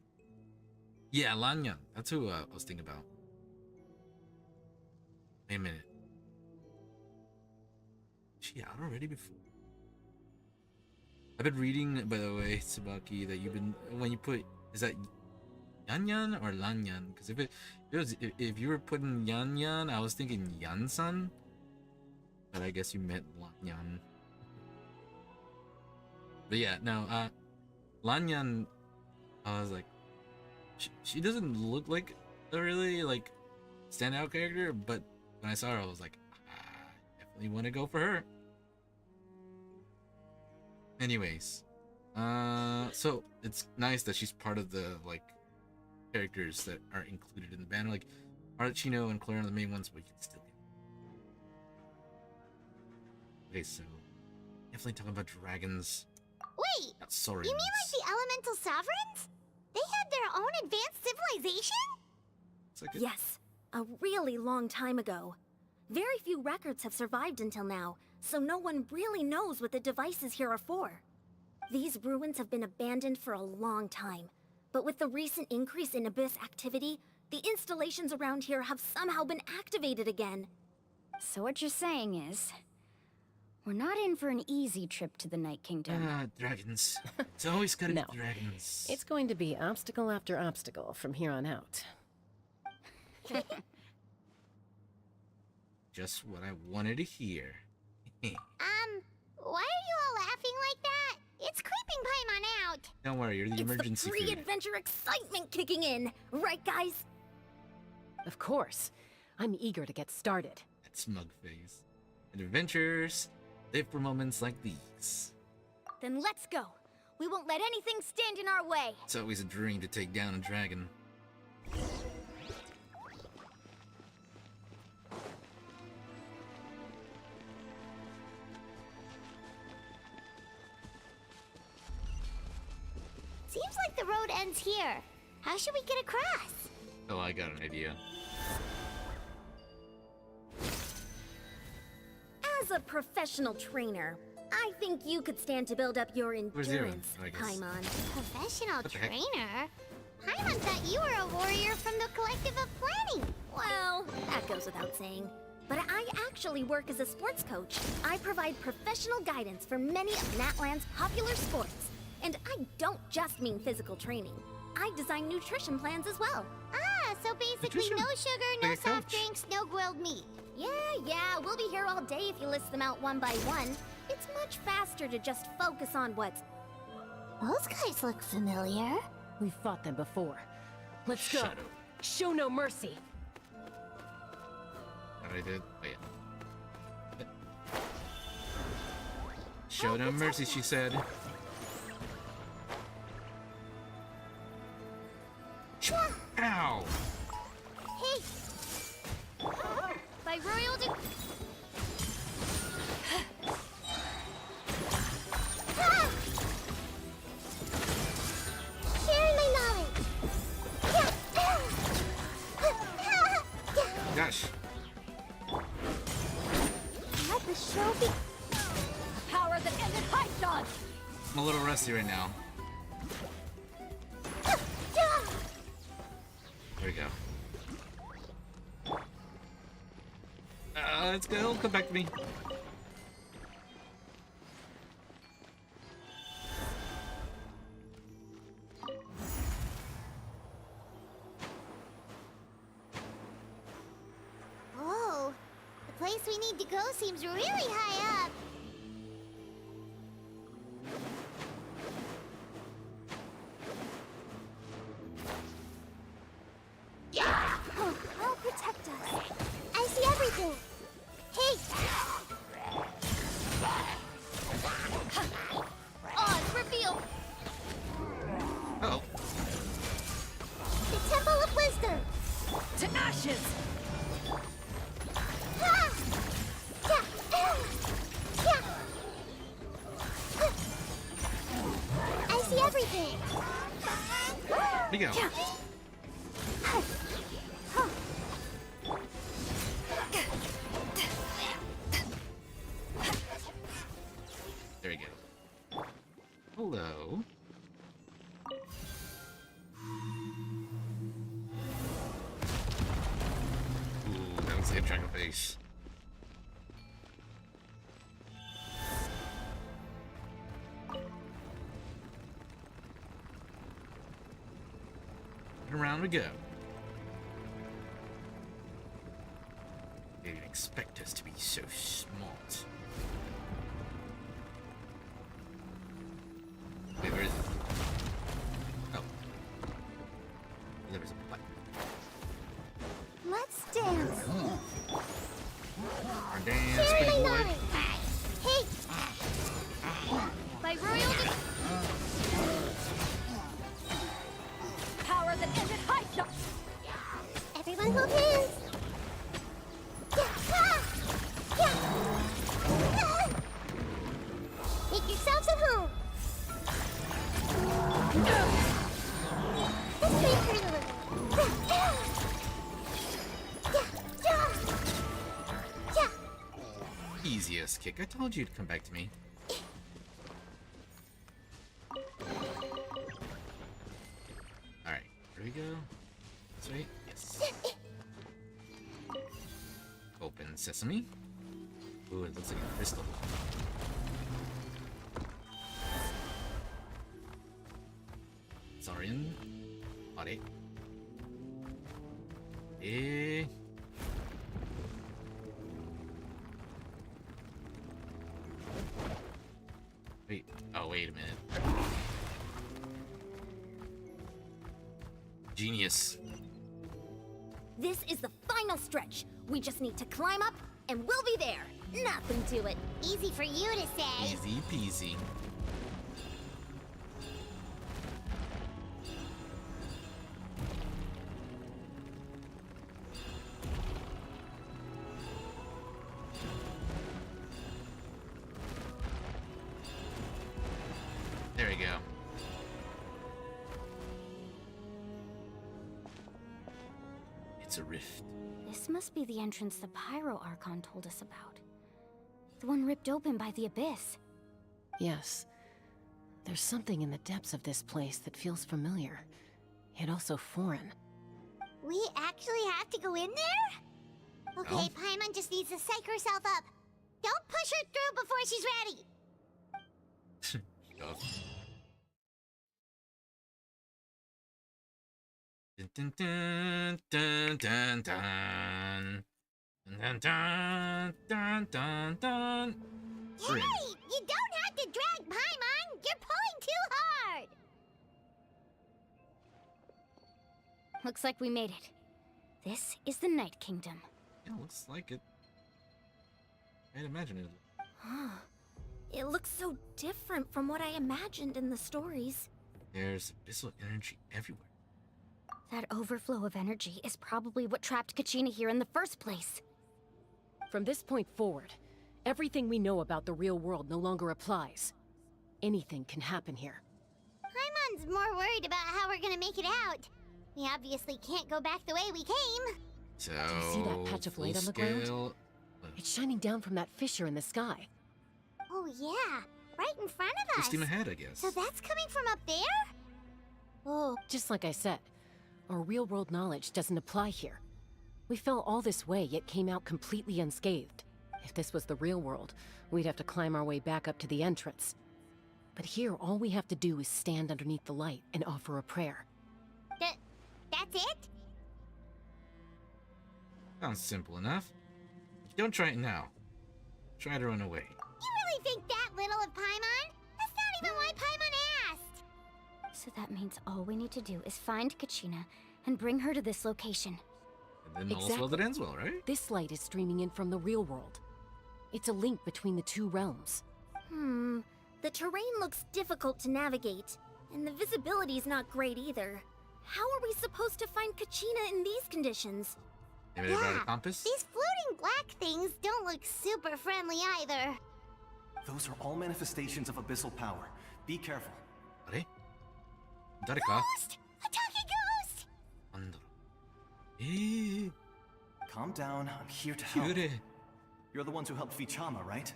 Yeah, Lanyan. That's who I was thinking about. Wait a minute. Is she out already before? I've been reading, by the way, Tsubaki, that you've been, when you put, is that Yanyan or Lanyan? Because if you were putting Yanyan, I was thinking Yansan, but I guess you meant Lanyan. But yeah, no, Lanyan, I was like, she doesn't look like a really like standout character, but when I saw her, I was like, I definitely want to go for her. Anyways, so it's nice that she's part of the like characters that are included in the banner. Like Arlecchino and Claire are the main ones, but you can still get. Okay, so definitely talking about dragons. Wait, Not Saurians. you mean like the elemental sovereigns? They had their own advanced civilization? It's like Yes, a really long time ago. Very few records have survived until now, so no one really knows what the devices here are for. These ruins have been abandoned for a long time, but with the recent increase in Abyss activity, the installations around here have somehow been activated again. So what you're saying is, we're not in for an easy trip to the Night Kingdom. Dragons. It's always gotta No. be dragons. It's going to be obstacle after obstacle from here on out. Just what I wanted to hear. Why are you all laughing like that? It's creeping Paimon out. Don't worry, you're the It's emergency the food. pre-adventure excitement kicking in, right guys? Of course. I'm eager to get started. That smug face. And adventures live for moments like these. Then let's go. We won't let anything stand in our way. It's always a dream to take down a dragon. Seems like the road ends here. How should we get across? Oh, I got an idea. As a professional trainer, I think you could stand to build up your Where's Aaron? endurance, I guess. Paimon. Professional What the heck? trainer? Paimon thought you were a warrior from the Collective of Planning. Well, that goes without saying. But I actually work as a sports coach. I provide professional guidance for many of Natlan's popular sports. And I don't just mean physical training. I design nutrition plans as well. Ah, so basically Nutrition? no sugar, no Like a soft coach. drinks, no grilled meat. Yeah, we'll be here all day if you list them out one by one. It's much faster to just focus on what's... Those guys look familiar. We've fought them before. Let's go. Shadow. Show no mercy. That I did. Oh yeah. Show no mercy, she said. Ow! Hey! By royal Sharing my knowledge! Gosh. Let the show be... Power that ended Python! I'm a little rusty right now. There we go. Let's go. Come back to me. Whoa! The place we need to go seems really high up. I'll protect us. I see everything. Hey! Oz reveal. Uh-oh. The Temple of Wisdom. To ashes! Ha! Yeah! Yeah! I see everything. Here we go. There we go. Hello. Ooh, that was the dragon face. Around we go. They didn't expect us to be so smart. Wait, where is it? Oh. There was a button. Let's dance. Our dance, Sharing pretty my boy. knowledge. Hey! By royal Power that ended Python! Everyone hold hands. Yeah! Ha! Yeah! Ah! Make yourselves at home. This may hurt a little. Yeah! Yeah! Yeah! Easiest kick. I told you to come back to me. Alright, here we go. This way? Yes. Open sesame. Ooh, it looks like a crystal. Zarian. Body. Eh. Wait. Oh, wait a minute. Genius. This is the final stretch. We just need to climb up, and we'll be there. Nothing to it. Easy for you to say. Easy peasy. There we go. It's a rift. This must be the entrance the Pyro Archon told us about. The one ripped open by the Abyss. Yes. There's something in the depths of this place that feels familiar, yet also foreign. We actually have to go in there? Okay, No. Paimon just needs to psych herself up. Don't push her through before she's ready. Go. Dun, dun, dun, dun, dun, dun. Dun, dun, dun, dun, dun. We're in. Hey, you don't have to drag Paimon. You're pulling too hard. Looks like we made it. This is the Night Kingdom. Yeah, looks like it. I'd imagine it. It looks so different from what I imagined in the stories. There's abyssal energy everywhere. That overflow of energy is probably what trapped Kachina here in the first place. From this point forward, everything we know about the real world no longer applies. Anything can happen here. Paimon's more worried about how we're gonna make it out. We obviously can't go back the way we came. So, Do you see that patch of light on the ground? full-scale- It's shining down from that fissure in the sky. Oh yeah, right in front of Full us. steam ahead, I guess. So that's coming from up there? Oh, Just like I said, our real-world knowledge doesn't apply here. We fell all this way, yet came out completely unscathed. If this was the real world, we'd have to climb our way back up to the entrance. But here, all we have to do is stand underneath the light and offer a prayer. that's it? Sounds simple enough. Don't try it now. Try to run away. You really think that little of Paimon? That's not even why Paimon asked. So that means all we need to do is find Kachina and bring her to this location. And then all's well that ends well, right? This light is streaming in from the real world. It's a link between the two realms. The terrain looks difficult to navigate, and the visibility's not great either. How are we supposed to find Kachina in these conditions? Maybe they brought a compass? These floating black things don't look super friendly either. Those are all manifestations of abyssal power. Be careful. あれ誰か Ghost! A talking ghost! なんだろう Calm down, I'm here to help. 幽霊 You're the ones who helped Vichama, right?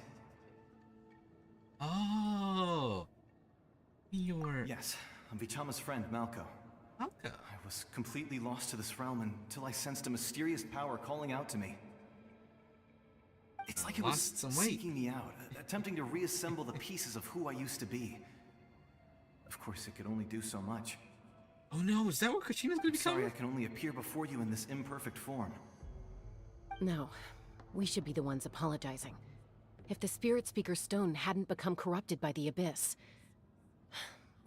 Oh, you're Yes, I'm Vichama's friend, Malko. Malko. I was completely lost to this realm until I sensed a mysterious power calling out to me. It's like it was Lost some weight. seeking me out, attempting to reassemble the pieces of who I used to be. Of course, it could only do so much. Oh no, is that what Kachina's gonna become? Sorry, I can only appear before you in this imperfect form. No, we should be the ones apologizing. If the Spirit Speaker Stone hadn't become corrupted by the Abyss,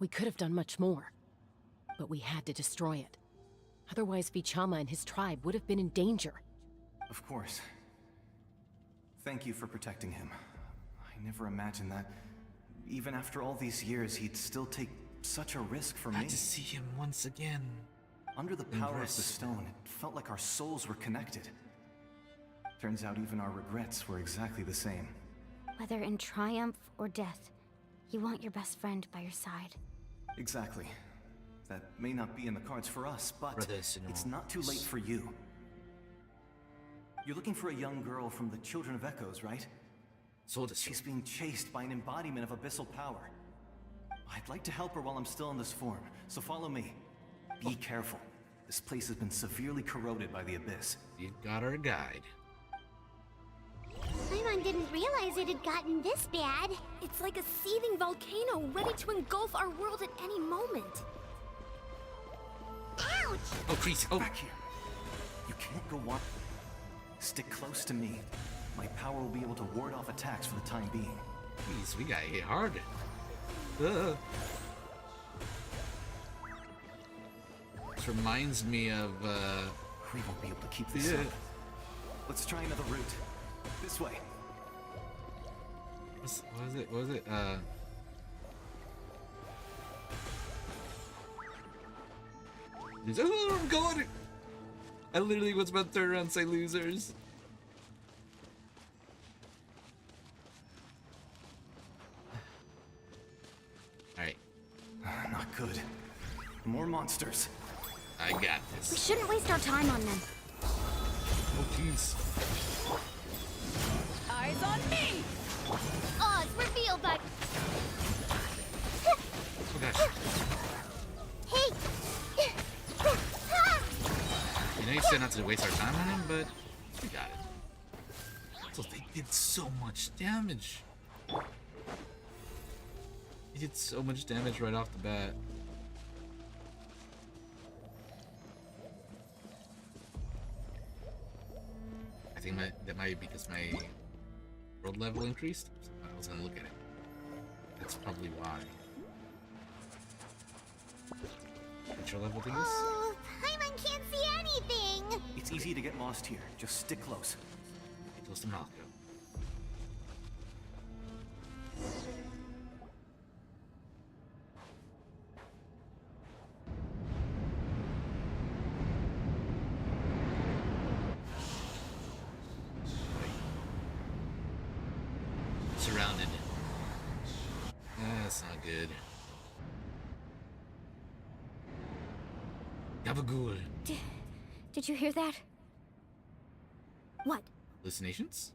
we could have done much more. But we had to destroy it. Otherwise, Vichama and his tribe would have been in danger. Of course. Thank you for protecting him. I never imagined that, even after all these years, he'd still take such a risk for me. Got to see him once again. Under the power of the Impressive. stone, it felt like our souls were connected. Turns out even our regrets were exactly the same. Whether in triumph or death, you want your best friend by your side. Exactly. That may not be in the cards for us, but Brothers in it's arms. not too late for you. You're looking for a young girl from the Children of Echoes, right? So this She's being chased by an embodiment of abyssal power. I'd like to help her while I'm still in this form, so follow me. Be careful. This place has been severely corroded by the Abyss. you got our guide. Paimon didn't realize it had gotten this bad. It's like a seething volcano ready to engulf our world at any moment. Ouch! Oh, please. Oh, Back here. You can't go on. Stick close to me. My power will be able to ward off attacks for the time being. please, we got hit hard. This reminds me of, We won't be able to keep this Yeah. up. Let's try another route. This way. what was it? Oh, I'm going! I literally was about to turn around and say losers. Alright, Not good. More monsters. I got We this. shouldn't waste our time on them. Oh, jeez. Eyes on me! Oz, reveal that. Oh, gosh. Hey! You know you said not to waste our time on him, but we got it. So they did so much damage. He did so much damage right off the bat. I think that might be because my world level increased. So I was gonna look at it. That's probably why. What's your level, dingus? Oh, Paimon can't see anything. It's easy to get lost here. Just stick close. Get close to Malco. good. Gabagool. Did you hear that? What? Hallucinations?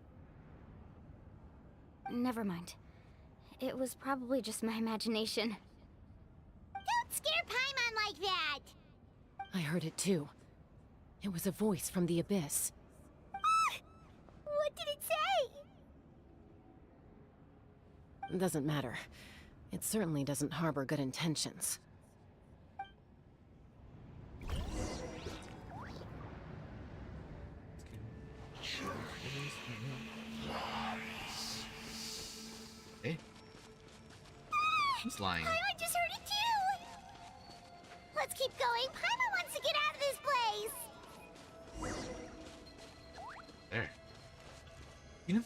Never mind. It was probably just my imagination. Don't scare Paimon like that! I heard it too. It was a voice from the abyss. What did it say? Doesn't matter. It certainly doesn't harbor good intentions. Hey. She's lying. Paimon just heard it too! Let's keep going. Paimon wants to get out of this place! There. You know?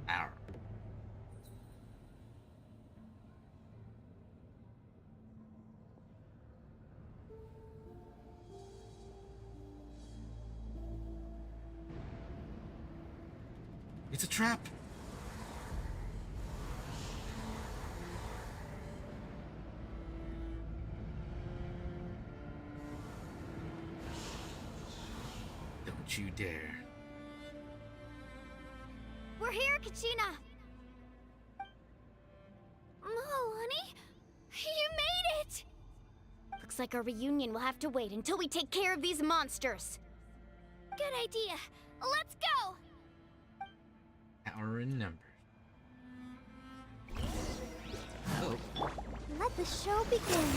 Ow. It's a trap. Don't you dare. We're here, Kachina! Oh, honey? You made it! Looks like our reunion will have to wait until we take care of these monsters. Good idea. Let's go! Hour in numbers. Oh. Let the show begin.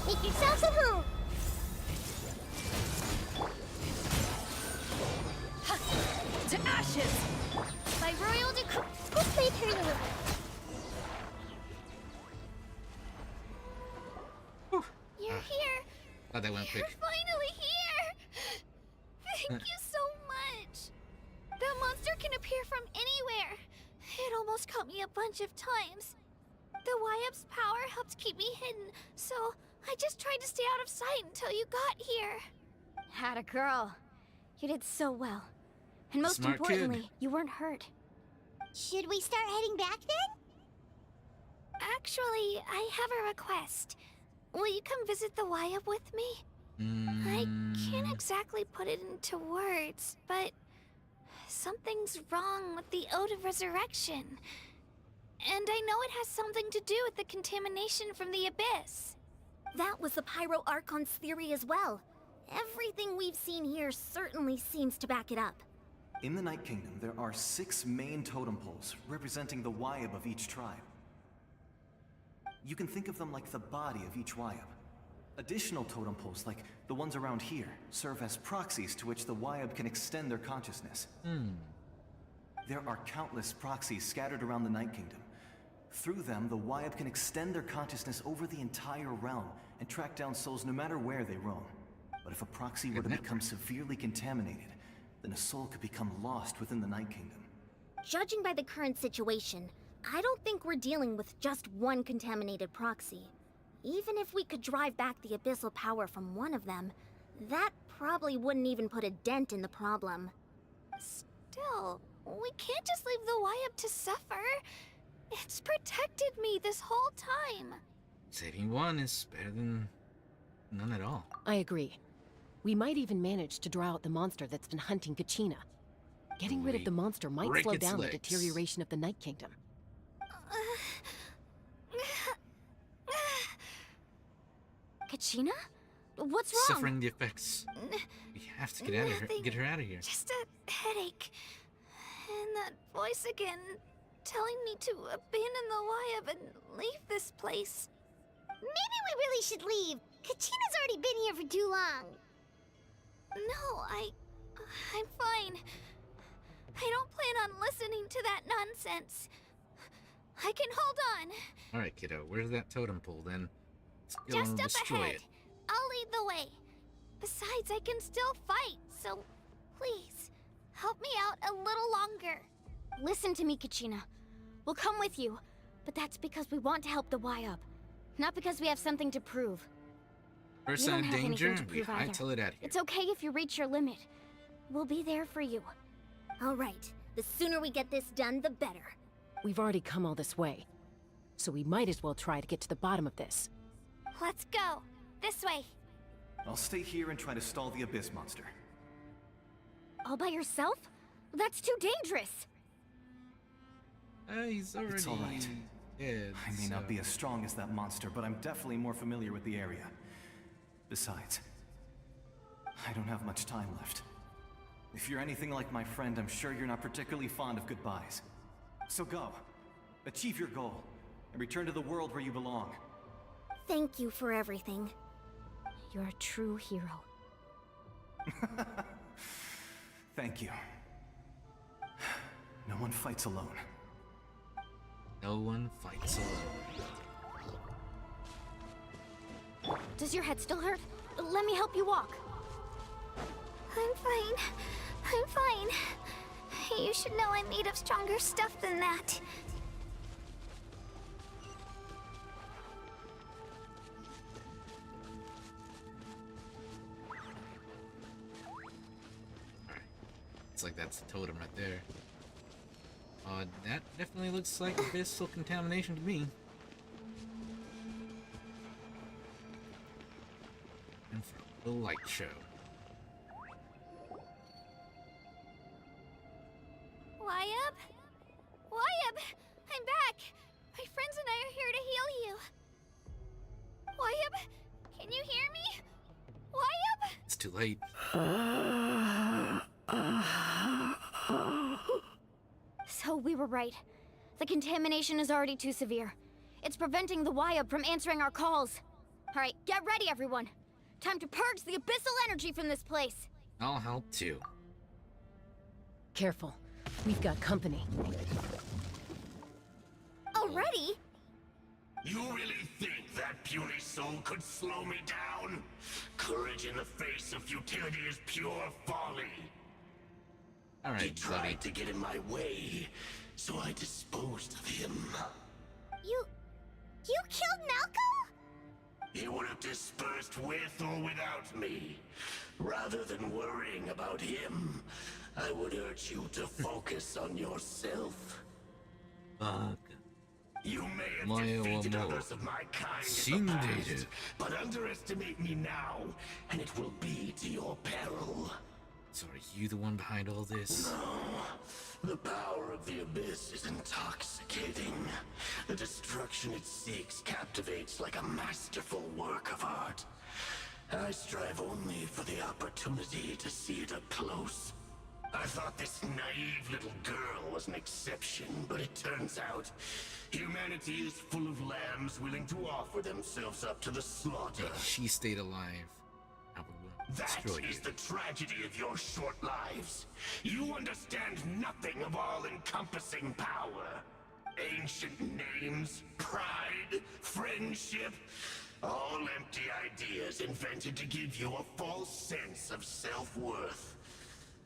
Make yourselves at home! To ashes! By royal decree. Let's play turn a little. You're here. Glad that went You're quick. finally here. Thank you so much. That monster can appear from anywhere. It almost caught me a bunch of times. The Wyap's power helped keep me hidden, so I just tried to stay out of sight until you got here. Had a girl. You did so well. And most Smart importantly, kid. you weren't hurt. Should we start heading back then? Actually, I have a request. Will you come visit the Wyap with me? I can't exactly put it into words, but something's wrong with the Ode of Resurrection. And I know it has something to do with the contamination from the Abyss. That was the Pyro Archon's theory as well. Everything we've seen here certainly seems to back it up. In the Night Kingdom, there are 6 main totem poles representing the Wyab of each tribe. You can think of them like the body of each Wyab. Additional totem poles, like the ones around here, serve as proxies to which the Wyab can extend their consciousness. There are countless proxies scattered around the Night Kingdom. Through them, the Wyab can extend their consciousness over the entire realm and track down souls no matter where they roam. But if a proxy were to become severely contaminated, then a soul could become lost within the Night Kingdom. Judging by the current situation, I don't think we're dealing with just one contaminated proxy. Even if we could drive back the abyssal power from one of them, that probably wouldn't even put a dent in the problem. Still, we can't just leave the Wyap to suffer. It's protected me this whole time. Saving one is better than none at all. I agree. We might even manage to draw out the monster that's been hunting Kachina. Getting rid of the monster might Break slow its down the legs. deterioration of the Night Kingdom. Kachina? What's wrong? Suffering the effects. We have to get out of here. Nothing. Get her out of here. Just a headache. And that voice again, telling me to abandon the Wyap and leave this place. Maybe we really should leave. Kachina's already been here for too long. No, I'm fine. I don't plan on listening to that nonsense. I can hold on. All right, kiddo. Where's that totem pole then? Let's go Just and up destroy ahead. it. I'll lead the way. Besides, I can still fight, so please, help me out a little longer. Listen to me, Kachina. We'll come with you, but that's because we want to help the Wyap, not because we have something to prove. First You don't sign of have anything danger, to we prove either. hightail it out of here. It's okay if you reach your limit. We'll be there for you. All right, the sooner we get this done, the better. We've already come all this way, so we might as well try to get to the bottom of this. Let's go. This way. I'll stay here and try to stall the Abyss monster. All by yourself? That's too dangerous. He's already It's all right. dead. I may not be as strong as that monster, but I'm definitely more familiar with the area. Besides, I don't have much time left. If you're anything like my friend, I'm sure you're not particularly fond of goodbyes. So go. Achieve your goal, and return to the world where you belong. Thank you for everything. You're a true hero. Thank you. No one fights alone. No one fights alone. Does your head still hurt? Let me help you walk. I'm fine. I'm fine. You should know I'm made of stronger stuff than that. It's like that's a totem right there. That definitely looks like abyssal contamination to me. And for the light show. Wyabb? Wyabb! I'm back! My friends and I are here to heal you. Wyabb? Can you hear me? Wyabb? It's too late. So we were right. The contamination is already too severe. It's preventing the Wyabb from answering our calls. All right, get ready, everyone. Time to purge the abyssal energy from this place. I'll help too. Careful. We've got company. Already? You really think that puny soul could slow me down? Courage in the face of futility is pure folly. He Alright, buddy. tried to get in my way, so I disposed of him. You killed Malcolm? He would have dispersed with or without me. Rather than worrying about him, I would urge you to focus on yourself. Fuck. You may have My defeated amor. others of my kind in Sin the past, dated. but underestimate me now, and it will be to your peril. So are you the one behind all this? The power of the Abyss is intoxicating. The destruction it seeks captivates like a masterful work of art. I strive only for the opportunity to see it up close. I thought this naive little girl was an exception, but it turns out humanity is full of lambs willing to offer themselves up to the slaughter. If she stayed alive, I would That destroy is you. the tragedy of your short lives. You understand nothing of all-encompassing power. Ancient names, pride, friendship, all empty ideas invented to give you a false sense of self-worth.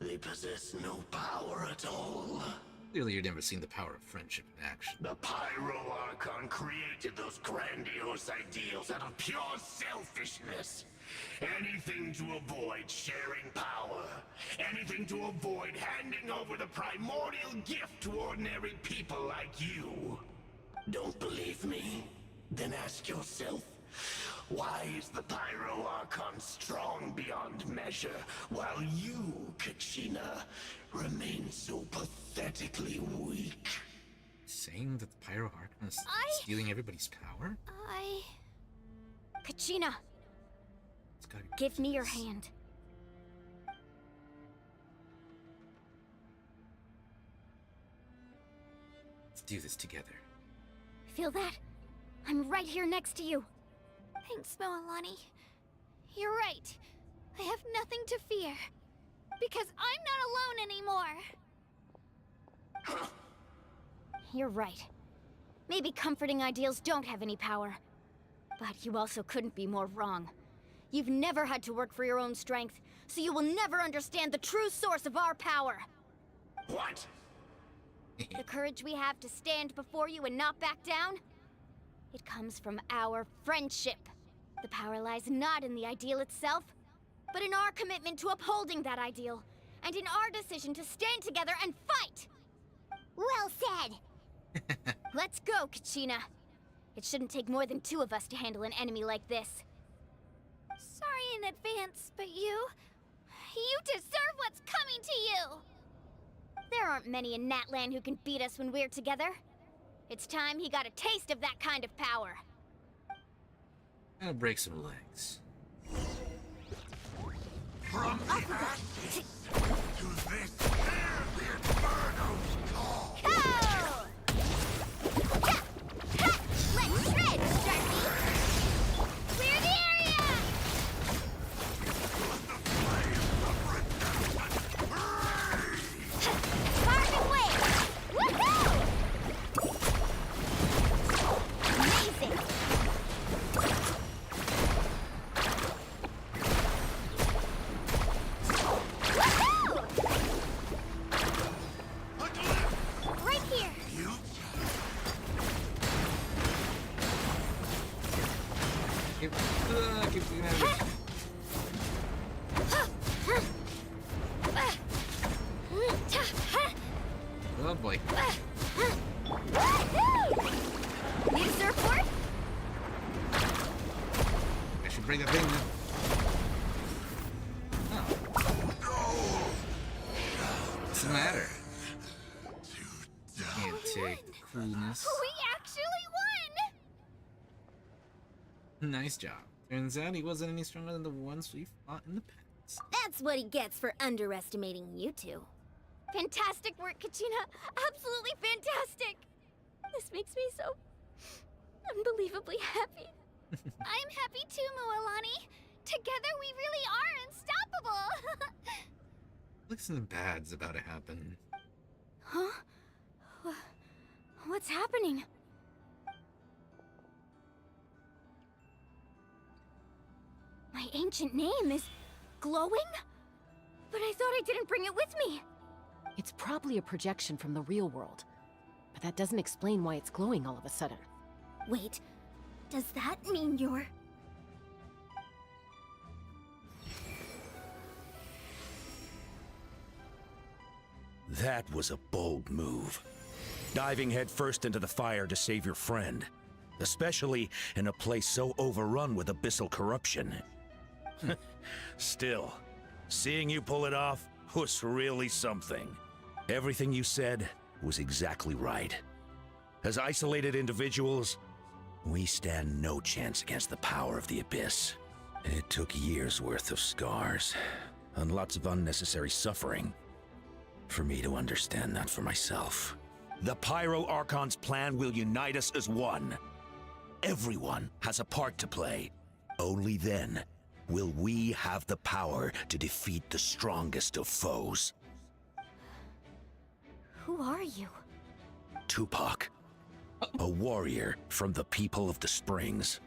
They possess no power at all. Clearly you've never seen the power of friendship in action. The Pyro Archon created those grandiose ideals out of pure selfishness. Anything to avoid sharing power. Anything to avoid handing over the primordial gift to ordinary people like you. Don't believe me? Then ask yourself, why is the Pyro Archon strong beyond measure, while you, Kachina, remain so pathetically weak? Saying that the Pyro Archon is I- stealing everybody's power? Kachina, It's gotta be give me your ridiculous. hand. Let's do this together. Feel that? I'm right here next to you. Thanks, Moalani. You're right. I have nothing to fear. Because I'm not alone anymore. You're right. Maybe comforting ideals don't have any power. But you also couldn't be more wrong. You've never had to work for your own strength, so you will never understand the true source of our power. What? The courage we have to stand before you and not back down? It comes from our friendship. The power lies not in the ideal itself, but in our commitment to upholding that ideal, and in our decision to stand together and fight! Well said. Let's go, Kachina. It shouldn't take more than 2 of us to handle an enemy like this. Sorry in advance, but you deserve what's coming to you! There aren't many in Natlan who can beat us when we're together. It's time he got a taste of that kind of power. Gonna break some legs. From the ashes to this here the Inferno's call. Go! Ha! Ha! Let's shred, Sharky! Clear the area! Carbon wave! Woohoo! Amazing! Right here! Keep doing that. Oh boy. Need a surfboard? I should bring that thing now. Oh. What's the matter? Can't take the coolness. We actually won! Nice job. Turns out he wasn't any stronger than the ones we fought in the past. That's what he gets for underestimating you two. Fantastic work, Kachina. Absolutely fantastic. This makes me so unbelievably happy. I'm happy too, Mualani. Together we really are unstoppable! Looks something bad's about to happen. Huh? What's happening? My ancient name is glowing? But I thought I didn't bring it with me. It's probably a projection from the real world. But that doesn't explain why it's glowing all of a sudden. Wait, does that mean you're... That was a bold move. Diving headfirst into the fire to save your friend. Especially in a place so overrun with abyssal corruption. Still, seeing you pull it off was really something. Everything you said was exactly right. As isolated individuals, we stand no chance against the power of the Abyss. It took years' worth of scars, and lots of unnecessary suffering, for me to understand that for myself. The Pyro Archon's plan will unite us as one. Everyone has a part to play. Only then will we have the power to defeat the strongest of foes. Who are you? Tupac, a warrior from the people of the Springs.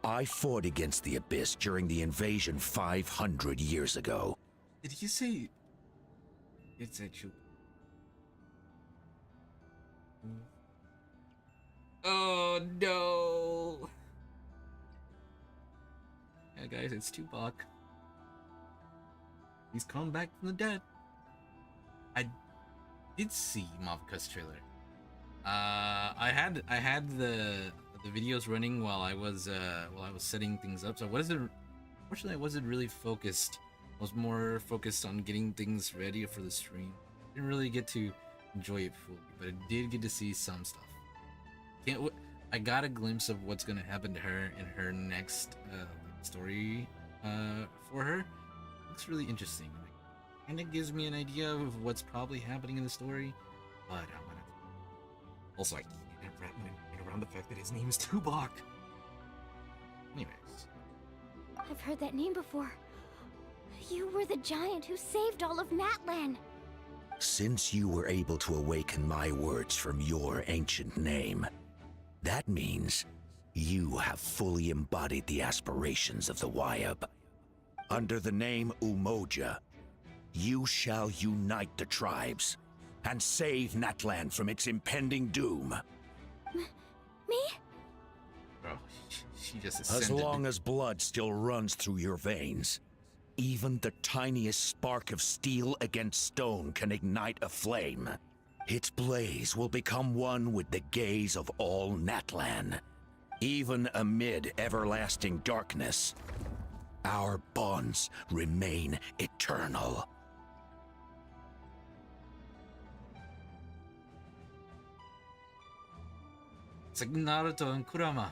I fought against the Abyss during the invasion 500 years ago. Did you say it's a Chup? Oh no! Yeah, guys, it's Tupac. He's come back from the dead. I did see Mavuika's trailer. I had the videos running while I was setting things up. So unfortunately, I wasn't really focused. I was more focused on getting things ready for the stream. Didn't really get to enjoy it fully, but I did get to see some stuff. I got a glimpse of what's gonna happen to her in her next story for her. Looks really interesting. And it gives me an idea of what's probably happening in the story, but I wanna... Also, I can't wrap my head around the fact that his name is Tupac. Anyways. I've heard that name before. You were the giant who saved all of Natlan. Since you were able to awaken my words from your ancient name, that means you have fully embodied the aspirations of the Wayab. Under the name Umoja, you shall unite the tribes and save Natlan from its impending doom. Me? Bro, she just ascended. As long as blood still runs through your veins, even the tiniest spark of steel against stone can ignite a flame. its blaze will become one with the gaze of all Natlan. Even amid everlasting darkness, our bonds remain eternal. It's like Naruto and Kurama.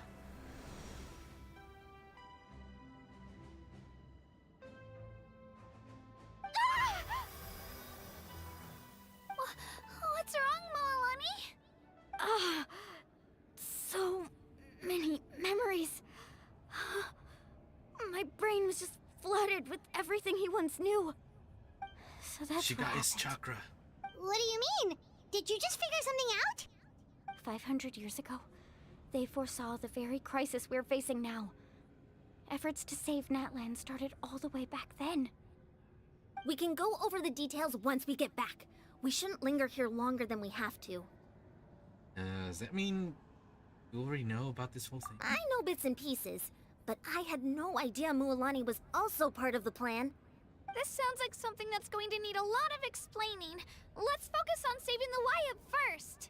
What's wrong, Moalani? Ah, so many memories. My brain was just flooded with everything he once knew. So that's She what got his happened. chakra. What do you mean? Did you just figure something out? 500 years ago, they foresaw the very crisis we're facing now. Efforts to save Natlan started all the way back then. We can go over the details once we get back. We shouldn't linger here longer than we have to. Does that mean you already know about this whole thing? I know bits and pieces, but I had no idea Mualani was also part of the plan. This sounds like something that's going to need a lot of explaining. Let's focus on saving the Wyatt first.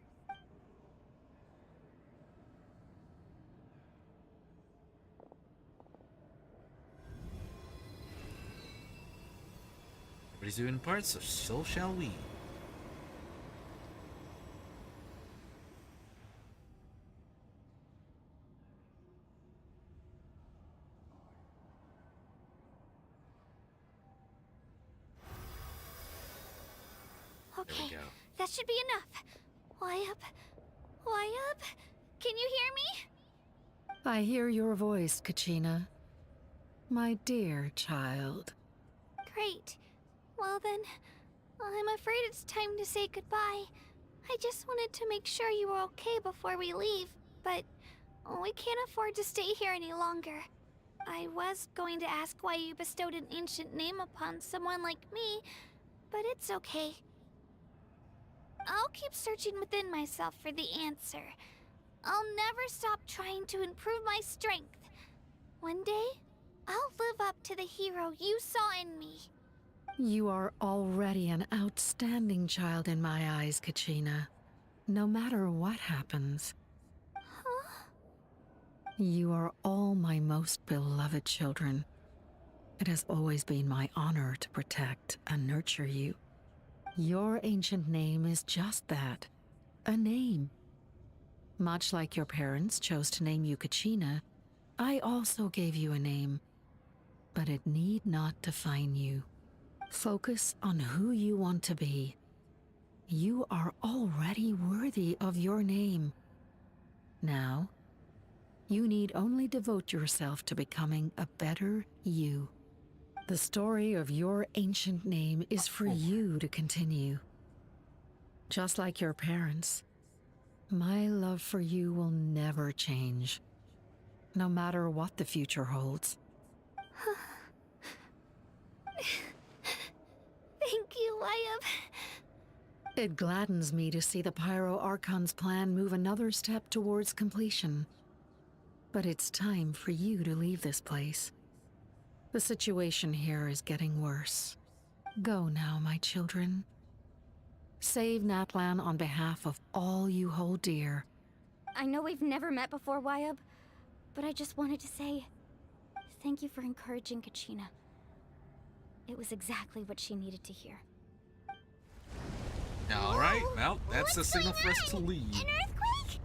Everybody's doing parts, so shall we. Okay, go. that should be enough. Wyatt? Wyatt? Can you hear me? I hear your voice, Kachina. My dear child. Great. Well then, I'm afraid it's time to say goodbye. I just wanted to make sure you were okay before we leave, but we can't afford to stay here any longer. I was going to ask why you bestowed an ancient name upon someone like me, but it's okay. I'll keep searching within myself for the answer. I'll never stop trying to improve my strength. One day, I'll live up to the hero you saw in me. You are already an outstanding child in my eyes, Kachina. No matter what happens. Huh? You are all my most beloved children. It has always been my honor to protect and nurture you. Your ancient name is just that, a name. Much like your parents chose to name you Kachina, I also gave you a name, but it need not define you. Focus on who you want to be. You are already worthy of your name. Now, you need only devote yourself to becoming a better you. The story of your ancient name is for you to continue. Just like your parents, my love for you will never change, no matter what the future holds. Thank you, Wyatt. It gladdens me to see the Pyro Archon's plan move another step towards completion. But it's time for you to leave this place. The situation here is getting worse. Go now, my children. Save Natlan on behalf of all you hold dear. I know we've never met before, Wyatt, but I just wanted to say thank you for encouraging Kachina. It was exactly what she needed to hear. Alright, well, that's the signal for us to leave. An earthquake?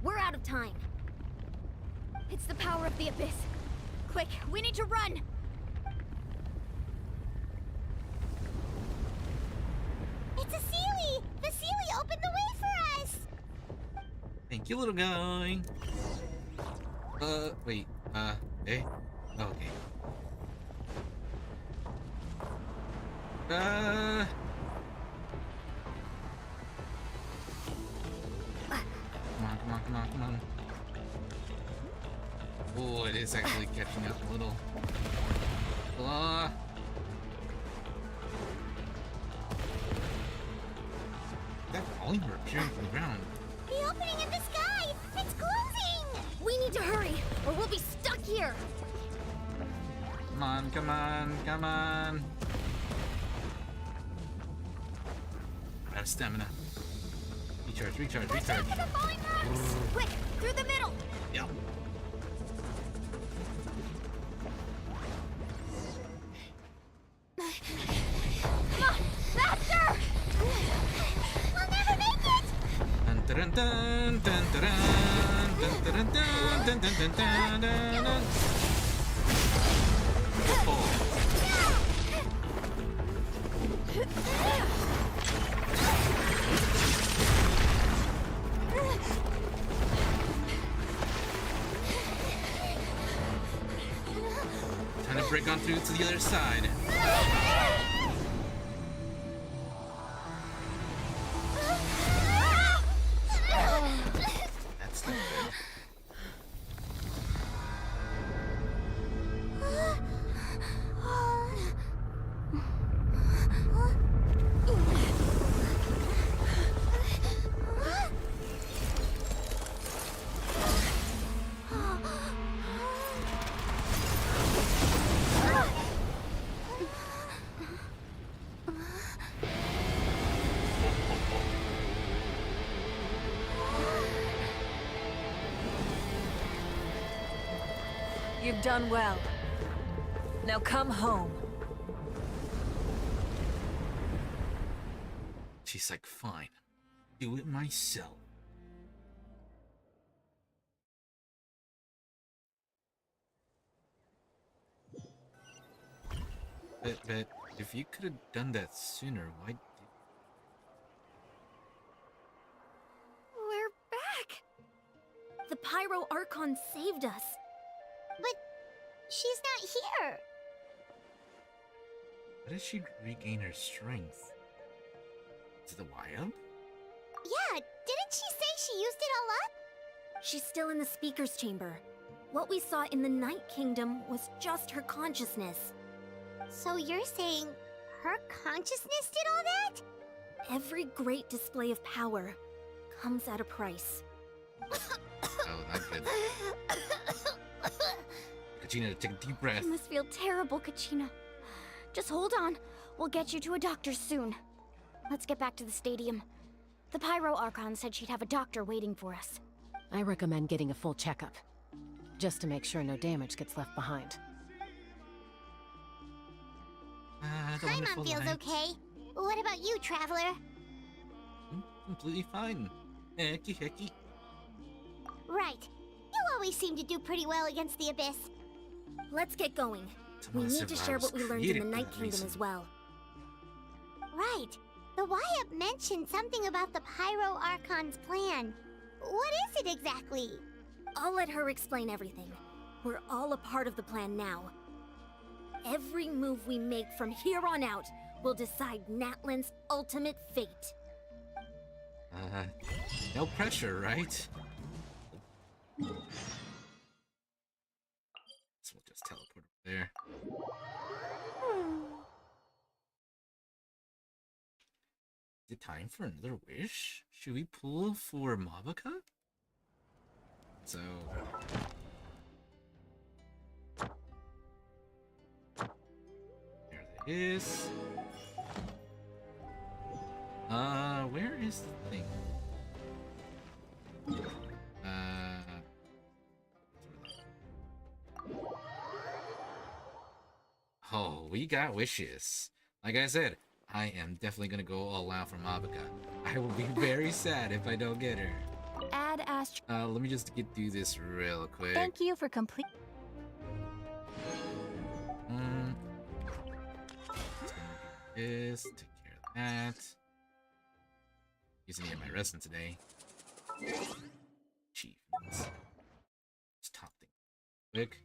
We're out of time. It's the power of the Abyss. Quick, we need to run! It's a Sealy! The Sealy opened the way for us! Thank you, little guy. Wait, eh? Oh, okay. Come on. Oh, it is actually catching up a little. That volume are appearing from the ground. The opening in the sky! It's closing! We need to hurry, or we'll be stuck here! Come on. stamina. Recharge, recharge, recharge. Watch out for the falling rocks! Quick, through the middle! Yeah. Come on, faster! We'll never make it! Dun, dun, dun, dun, dun, dun, dun, dun, dun, dun, dun, dun, dun, dun. Oh. Time to break on through to the other side. That's not bad. You've done well. Now come home. She's like, fine. Do it myself. But if you could have done that sooner, why did... We're back! The Pyro Archon saved us. But she's not here. How did she regain her strength? Is it the wild? Yeah, didn't she say she used it all up? She's still in the Speaker's Chamber. What we saw in the Night Kingdom was just her consciousness. So you're saying her consciousness did all that? Every great display of power comes at a price. Oh, not good. Kachina, take a deep breath. You must feel terrible, Kachina. Just hold on. We'll get you to a doctor soon. Let's get back to the stadium. The Pyro Archon said she'd have a doctor waiting for us. I recommend getting a full checkup, just to make sure no damage gets left behind. My mom feels okay. What about you, Traveler? I'm completely fine. Hecky, hecky. Right. You always seem to do pretty well against the Abyss. Let's get going. We need to share what we learned in the Night Kingdom as well. Right. The Wyatt mentioned something about the Pyro Archon's plan. What is it exactly? I'll let her explain everything. We're all a part of the plan now. Every move we make from here on out will decide Natlan's ultimate fate. No pressure, right? So we'll just teleport over there. Is it time for another wish? Should we pull for Mavuika? So... there it is. Where is the thing? Oh, we got wishes. Like I said, I am definitely gonna go all out for Mavuika. I will be very sad if I don't get her. Add Ast. Let me just get through this real quick. Thank you for complete. This, take care of that. Using it in my resting today. Achievements. Just top thing. Quick.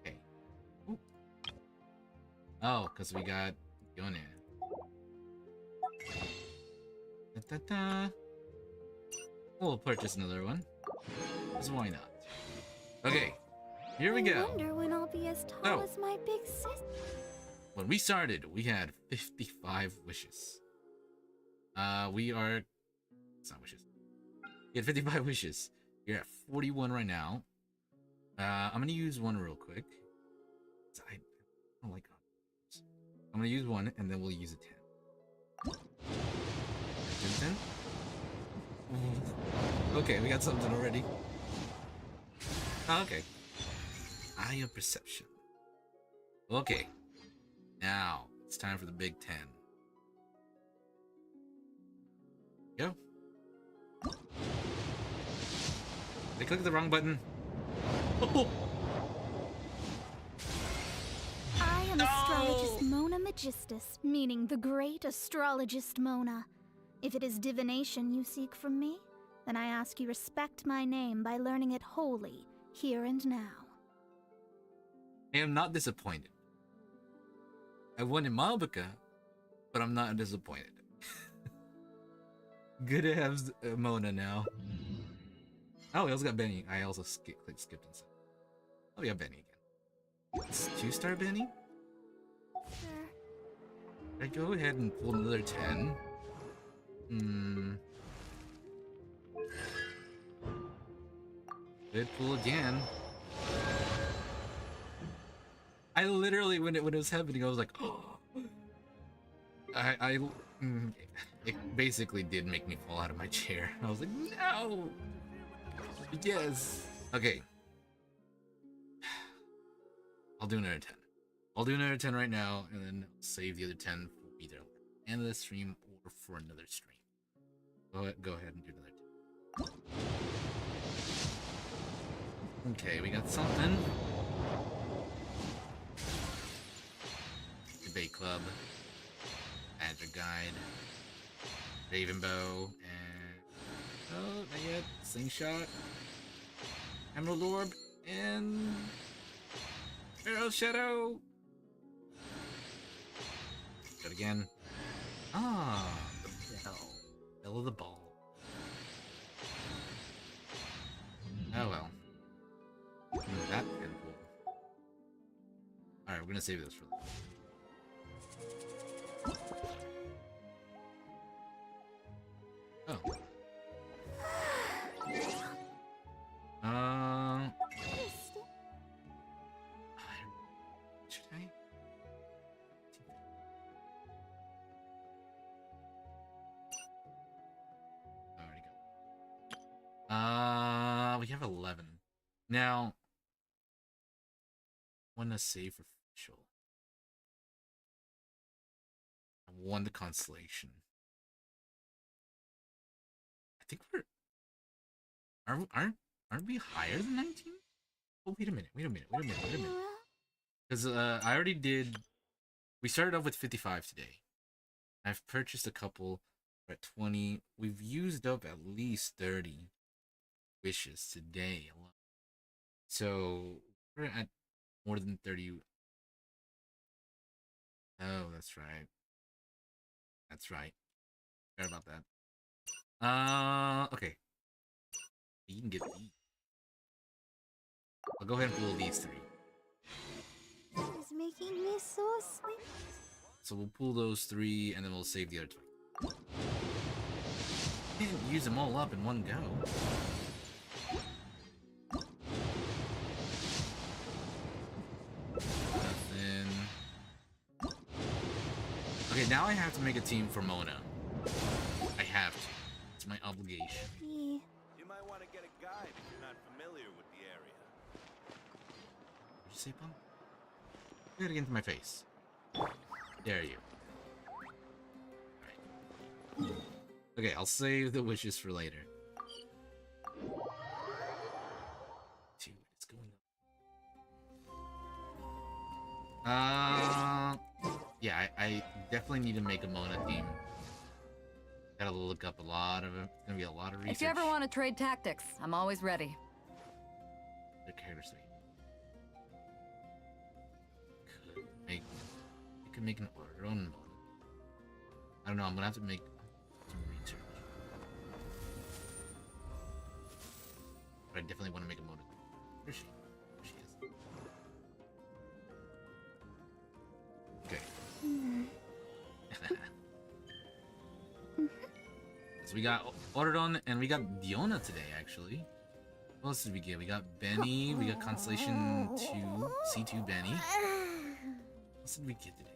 Okay. Ooh. Oh, because we got Yone. Da, da, da. We'll purchase another one. Because why not? Okay. Here we go. I wonder when I'll be as tall as my big sister. When we started, we had 55 wishes. We are... It's not wishes. We had 55 wishes. We're at 41 right now. I'm gonna use one real quick. I don't like... I'm gonna use one, and then we'll use a 10. 10? Okay, we got something already. Oh, okay. Eye of Perception. Okay. Now, it's time for the big 10. Go. Did I click the wrong button? Oh. I am astrologist Mona Magistus, meaning the great astrologist Mona. If it is divination you seek from me, then I ask you respect my name by learning it wholly, here and now. I am not disappointed. I won in Mavuika, but I'm not disappointed. Good to have Mona now. Oh, we also got Benny. I also skipped inside. Oh, we got Benny again. It's 2-star Benny? Sure. I go ahead and pull another 10. Good pull again. I literally, when it was happening, I was like, oh. It basically did make me fall out of my chair. I was like, no. Yes. Okay. I'll do another 10. I'll do another 10 right now, and then save the other 10 for either end of the stream or for another stream. Go ahead and do another 10. Okay, we got something. Debate Club, Magic Guide, Raven Bow, and oh, not yet. Slingshot, Emerald Orb, and Arrow Shadow. Do it again. Ah, the bell. Bell of the ball. Oh well. That can pull. Alright, we're gonna save this for later. Oh. Should I? Already go. We have 11. Now, I want to save for official. I won the constellation. I think we're aren't we higher than 19? Oh, wait a minute. Because I already did. We started off with 55 today. I've purchased a couple. We're at 20. We've used up at least 30 wishes today alone. So we're at more than 30. Oh, that's right. That's right. Sorry about that. Okay. You can get these. I'll go ahead and pull these 3. It's making me so sleepy. So we'll pull those 3, and then we'll save the other 20. Can't use them all up in one go. Nothing. Okay, now I have to make a team for Mona. I have to. It's my obligation. Me. You might want to get a guide if you're not familiar with the area. What'd you say, Punk? Say it again to my face. Dare you. Alright. Okay, I'll save the wishes for later. Dude, it's going up. Yeah, I definitely need to make a Mona theme. Gotta look up a lot of it. It's gonna be a lot of research. If you ever want to trade tactics, I'm always ready. The character site. Could make an order on Mona. I don't know. I'm gonna have to make some research. But I definitely want to make a Mona. Where's she? There she is. Okay. So we got Ordon and we got Diona today, actually. What else did we get? We got Benny, we got Constellation 2, C2 Benny. What else did we get today?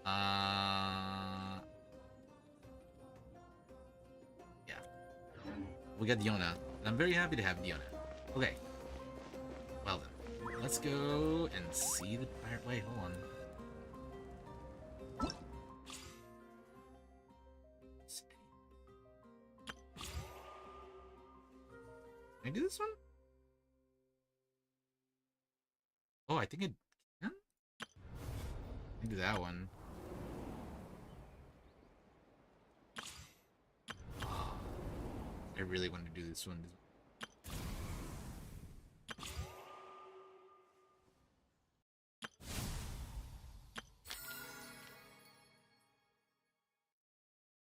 Yeah. We got Diona. And I'm very happy to have Diona. Okay. Well then. Let's go and see the pirate. Wait, hold on. Can I do this one? Oh, I think it can? I can do that one. Oh, I really want to do this one.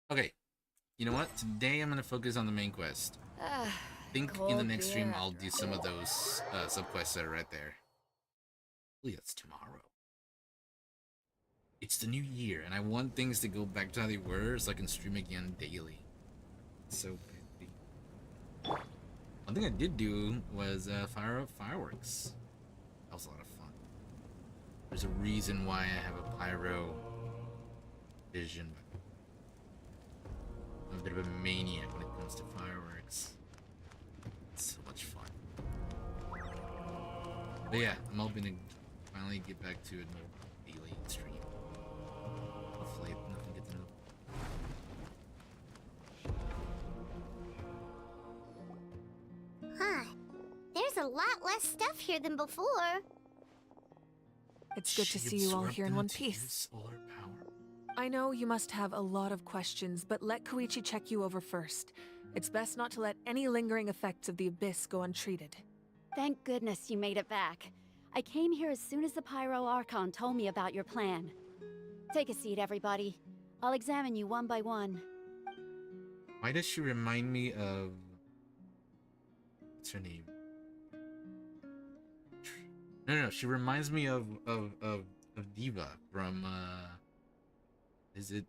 Okay, you know what? Today I'm gonna focus on the main quest. I think in the next stream I'll do some of those sub-quests that are right there. Hopefully that's tomorrow. It's the new year, and I want things to go back to how they were so I can stream again daily. So busy. One thing I did do was fire up fireworks. That was a lot of fun. There's a reason why I have a pyro vision. I'm a bit of a maniac when it comes to fireworks. It's so much fun. But yeah, I'm hoping to finally get back to a more daily stream. Hopefully nothing gets in the... Huh. There's a lot less stuff here than before. It's good to see you all here in one piece. I know you must have a lot of questions, but let Koichi check you over first. It's best not to let any lingering effects of the Abyss go untreated. Thank goodness you made it back. I came here as soon as the Pyro Archon told me about your plan. Take a seat, everybody. I'll examine you one by one. Why does she remind me of... What's her name? No, she reminds me of Diva from, is it...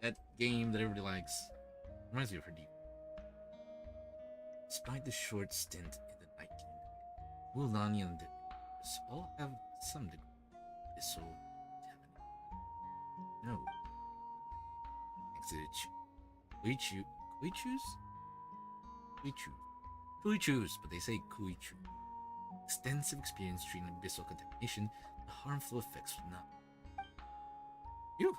that game that everybody likes. Reminds me of her Diva. Despite the short stint in the Night Kingdom, Wulani and the all have some degree of abyssal contamination. No. Kuichus, but they say Kuichu. Extensive experience treating abyssal contamination, the harmful effects will not. Phew.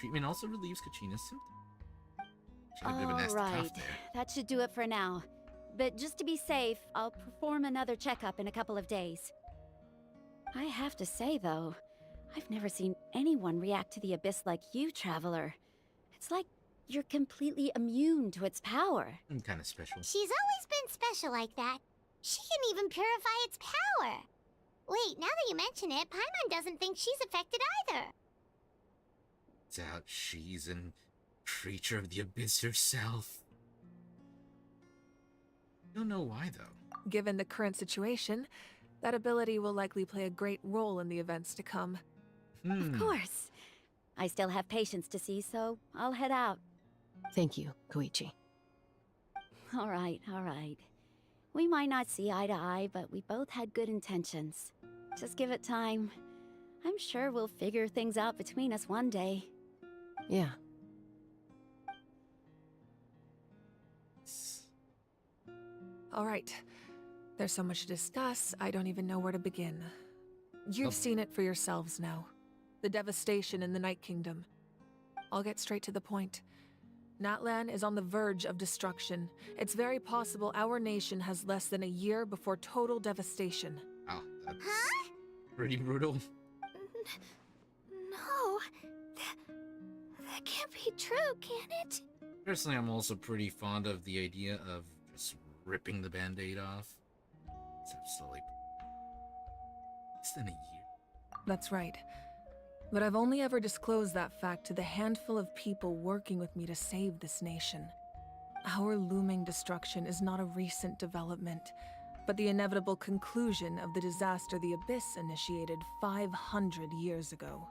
Treatment also relieves Kachina's symptoms. She had a bit of a nasty cough there. That should do it for now. But just to be safe, I'll perform another checkup in a couple of days. I have to say, though, I've never seen anyone react to the Abyss like you, Traveler. It's like you're completely immune to its power. I'm kind of special. She's always been special like that. She can even purify its power. Wait, now that you mention it, Paimon doesn't think she's affected either. It's out she's a creature of the Abyss herself. Don't know why, though. Given the current situation, that ability will likely play a great role in the events to come. Of course. I still have patients to see, so I'll head out. Thank you, Koichi. All right. We might not see eye to eye, but we both had good intentions. Just give it time. I'm sure we'll figure things out between us one day. Yeah. All right. There's so much to discuss, I don't even know where to begin. You've seen it for yourselves now. The devastation in the Night Kingdom. I'll get straight to the point. Natlan is on the verge of destruction. It's very possible our nation has less than a year before total devastation. Wow, that's pretty brutal. No, that can't be true, can it? Personally, I'm also pretty fond of the idea of just ripping the band-aid off. Instead of slowly... Less than a year. That's right. But I've only ever disclosed that fact to the handful of people working with me to save this nation. Our looming destruction is not a recent development, but the inevitable conclusion of the disaster the Abyss initiated 500 years ago.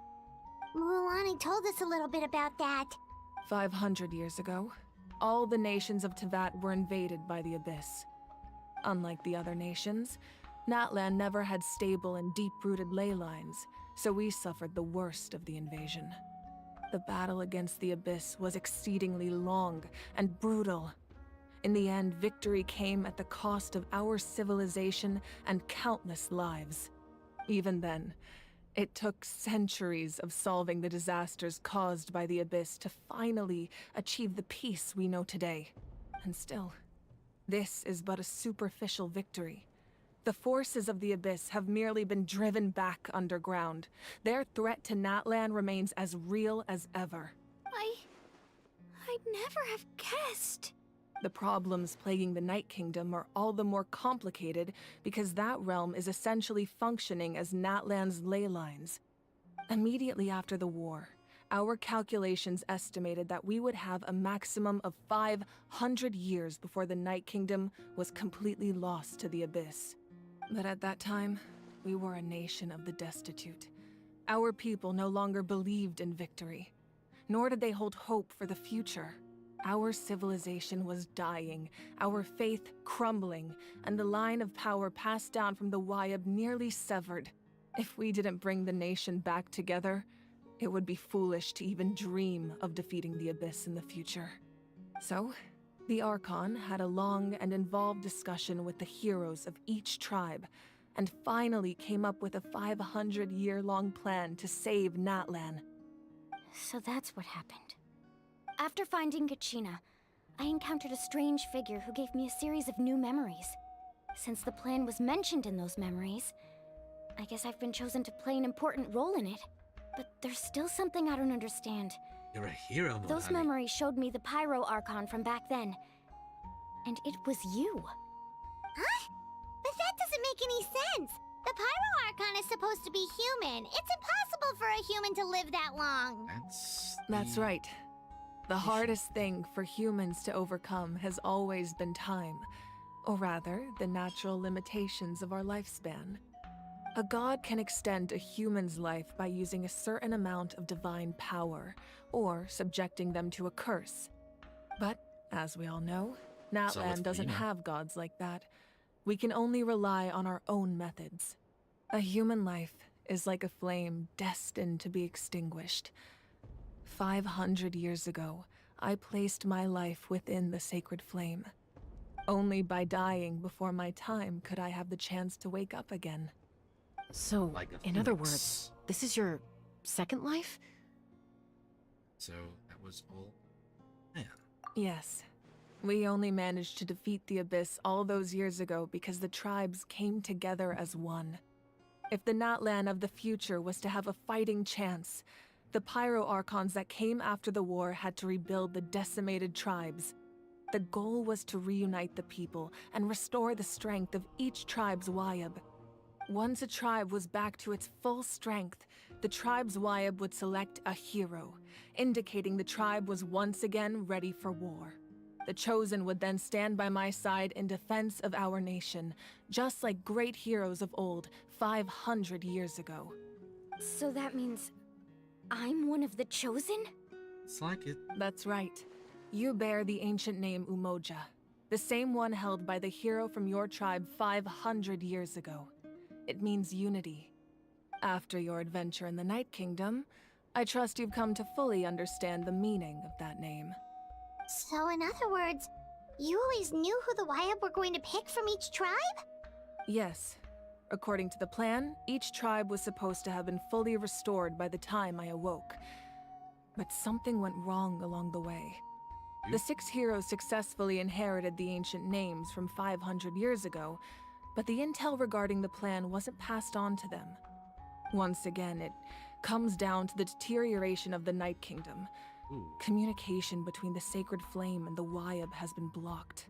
Mulan told us a little bit about that. 500 years ago, all the nations of Teyvat were invaded by the Abyss. Unlike the other nations, Natlan never had stable and deep-rooted ley lines, so we suffered the worst of the invasion. The battle against the Abyss was exceedingly long and brutal. In the end, victory came at the cost of our civilization and countless lives. Even then, it took centuries of solving the disasters caused by the Abyss to finally achieve the peace we know today. And still, this is but a superficial victory. The forces of the Abyss have merely been driven back underground. Their threat to Natlan remains as real as ever. I'd never have guessed. The problems plaguing the Night Kingdom are all the more complicated because that realm is essentially functioning as Natlan's ley lines. Immediately after the war, our calculations estimated that we would have a maximum of 500 years before the Night Kingdom was completely lost to the Abyss. But at that time, we were a nation of the destitute. Our people no longer believed in victory, nor did they hold hope for the future. Our civilization was dying, our faith crumbling, and the line of power passed down from the Wayab nearly severed. If we didn't bring the nation back together, it would be foolish to even dream of defeating the Abyss in the future. So, the Archon had a long and involved discussion with the heroes of each tribe, and finally came up with a 500-year-long plan to save Natlan. So that's what happened. After finding Kachina, I encountered a strange figure who gave me a series of new memories. Since the plan was mentioned in those memories, I guess I've been chosen to play an important role in it. But there's still something I don't understand. You're a hero, Mo, Those honey. memories showed me the Pyro Archon from back then. And it was you. Huh? But that doesn't make any sense. The Pyro Archon is supposed to be human. It's impossible for a human to live that long. That's right. The hardest thing for humans to overcome has always been time, or rather, the natural limitations of our lifespan. A god can extend a human's life by using a certain amount of divine power, or subjecting them to a curse. But, as we all know, Natlan doesn't have gods like that. We can only rely on our own methods. A human life is like a flame destined to be extinguished. 500 years ago, I placed my life within the sacred flame. Only by dying before my time could I have the chance to wake up again. So, in other words, this is your second life? So, that was all? Yeah. Yes. We only managed to defeat the Abyss all those years ago because the tribes came together as one. If the Natlan of the future was to have a fighting chance, the Pyro Archons that came after the war had to rebuild the decimated tribes. The goal was to reunite the people and restore the strength of each tribe's Wayab. Once a tribe was back to its full strength, the tribe's Wayab would select a hero, indicating the tribe was once again ready for war. The Chosen would then stand by my side in defense of our nation, just like great heroes of old 500 years ago. So that means I'm one of the Chosen? It's like it. That's right. You bear the ancient name Umoja, the same one held by the hero from your tribe 500 years ago. It means unity. After your adventure in the Night Kingdom, I trust you've come to fully understand the meaning of that name. So in other words, you always knew who the Wayab were going to pick from each tribe? Yes. According to the plan, each tribe was supposed to have been fully restored by the time I awoke. But something went wrong along the way. The 6 heroes successfully inherited the ancient names from 500 years ago, but the intel regarding the plan wasn't passed on to them. Once again, it comes down to the deterioration of the Night Kingdom. Communication between the Sacred Flame and the Wayab has been blocked.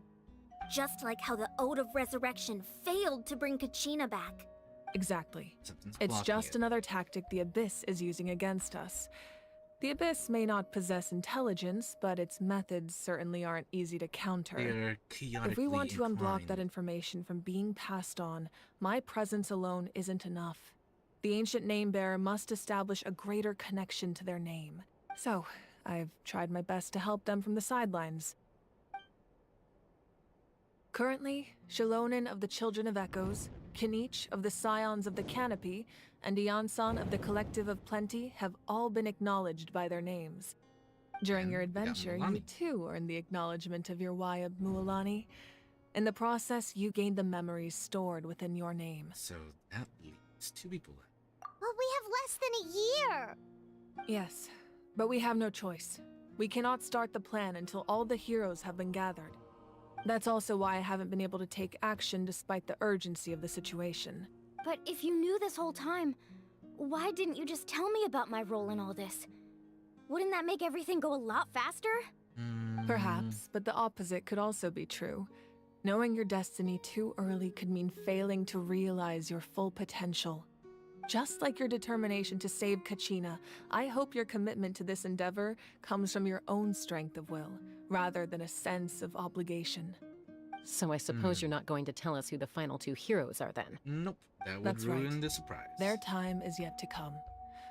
Just like how the Ode of Resurrection failed to bring Kachina back. Exactly. It's just another tactic the Abyss is using against us. The Abyss may not possess intelligence, but its methods certainly aren't easy to counter. They're If we want to unblock inclined. that information from being passed on, my presence alone isn't enough. The ancient name-bearer must establish a greater connection to their name. So, I've tried my best to help them from the sidelines. Currently, Shilonen of the Children of Echoes, Kinich of the Scions of the Canopy and Iansan of the Collective of Plenty have all been acknowledged by their names. During And your we got adventure, you Mualani. too earned the acknowledgement of your Wayab Mualani. In the process, you gained the memories stored within your name. So that leaves 2 people left. But we have less than a year. Yes, but we have no choice. We cannot start the plan until all the heroes have been gathered. That's also why I haven't been able to take action despite the urgency of the situation. But if you knew this whole time, why didn't you just tell me about my role in all this? Wouldn't that make everything go a lot faster? Perhaps, but the opposite could also be true. Knowing your destiny too early could mean failing to realize your full potential. Just like your determination to save Kachina, I hope your commitment to this endeavor comes from your own strength of will, rather than a sense of obligation. So I suppose you're not going to tell us who the final 2 heroes are then? Nope, that would That's ruin right. the surprise. Their time is yet to come.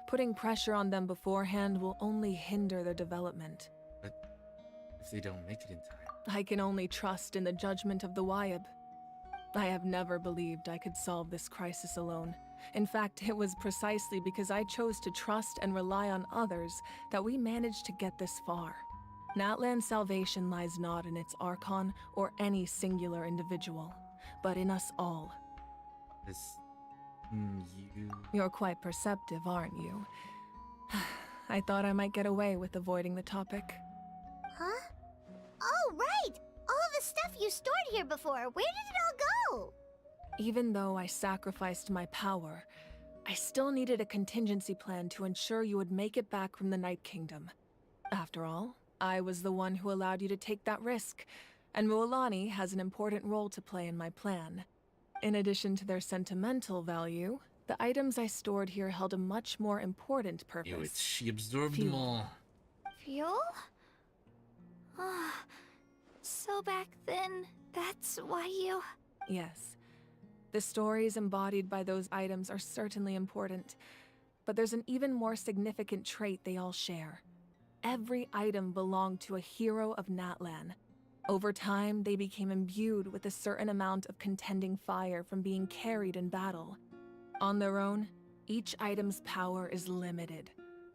Putting pressure on them beforehand will only hinder their development. But if they don't make it in time? I can only trust in the judgment of the Wayab. I have never believed I could solve this crisis alone. In fact, it was precisely because I chose to trust and rely on others that we managed to get this far. Natlan's salvation lies not in its Archon or any singular individual, but in us all. This... you... You're quite perceptive, aren't you? I thought I might get away with avoiding the topic. Huh? Oh, right! All of the stuff you stored here before, where did it all go? Even though I sacrificed my power, I still needed a contingency plan to ensure you would make it back from the Night Kingdom. After all, I was the one who allowed you to take that risk, and Mualani has an important role to play in my plan. In addition to their sentimental value, the items I stored here held a much more important purpose. She absorbed Fuel. them all. Fuel? Ah, so back then, that's why you... Yes. The stories embodied by those items are certainly important, but there's an even more significant trait they all share. Every item belonged to a hero of Natlan. Over time, they became imbued with a certain amount of contending fire from being carried in battle. On their own, each item's power is limited,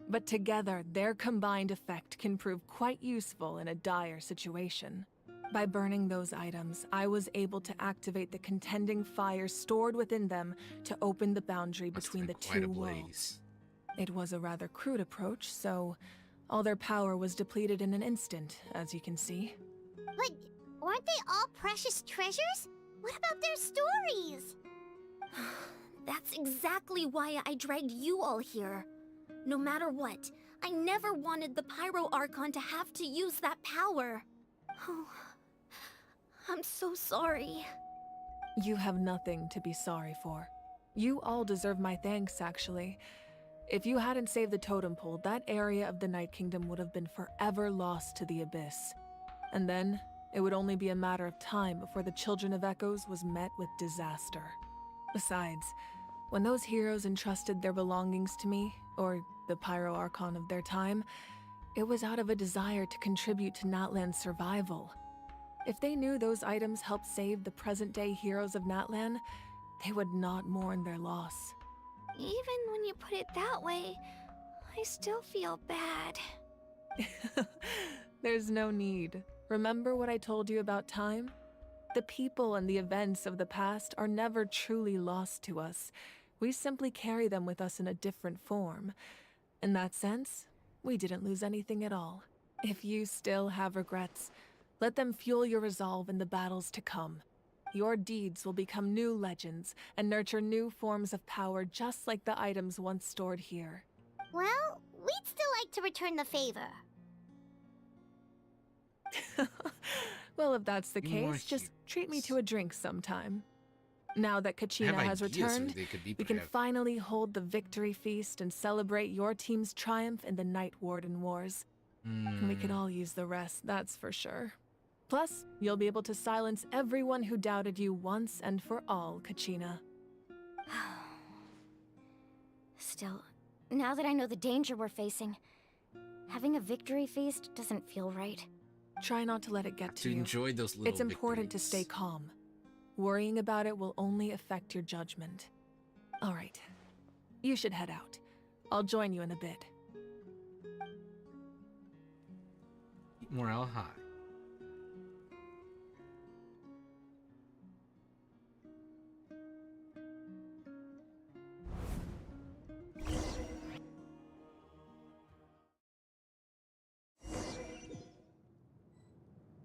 but together, their combined effect can prove quite useful in a dire situation. By burning those items, I was able to activate the contending fire stored within them to open the boundary between the Quite a 2 blaze. worlds. It was a rather crude approach, so all their power was depleted in an instant, as you can see. But weren't they all precious treasures? What about their stories? That's exactly why I dragged you all here. No matter what, I never wanted the Pyro Archon to have to use that power. Oh, I'm so sorry. You have nothing to be sorry for. You all deserve my thanks, actually. If you hadn't saved the totem pole, that area of the Night Kingdom would have been forever lost to the Abyss. And then, it would only be a matter of time before the Children of Echoes was met with disaster. Besides, when those heroes entrusted their belongings to me, or the Pyro Archon of their time, it was out of a desire to contribute to Natlan's survival. If they knew those items helped save the present-day heroes of Natlan, they would not mourn their loss. Even when you put it that way, I still feel bad. There's no need. Remember what I told you about time? The people and the events of the past are never truly lost to us. We simply carry them with us in a different form. In that sense, we didn't lose anything at all. If you still have regrets, let them fuel your resolve in the battles to come. Your deeds will become new legends and nurture new forms of power just like the items once stored here. Well, we'd still like to return the favor. Well, if that's the Be more case, just treat me to a drink sometime. Now that Kachina have has ideas who returned, they could be, we can perhaps. finally hold the victory feast and celebrate your team's triumph in the Night Warden Wars. And we could all use the rest, that's for sure. Plus, you'll be able to silence everyone who doubted you once and for all, Kachina. Still, now that I know the danger we're facing, having a victory feast doesn't feel right. Try not to let it get to To you. enjoy those little It's important to stay victories. calm. Worrying about it will only affect your judgment. All right. You should head out. I'll join you in a bit. Keep morale high.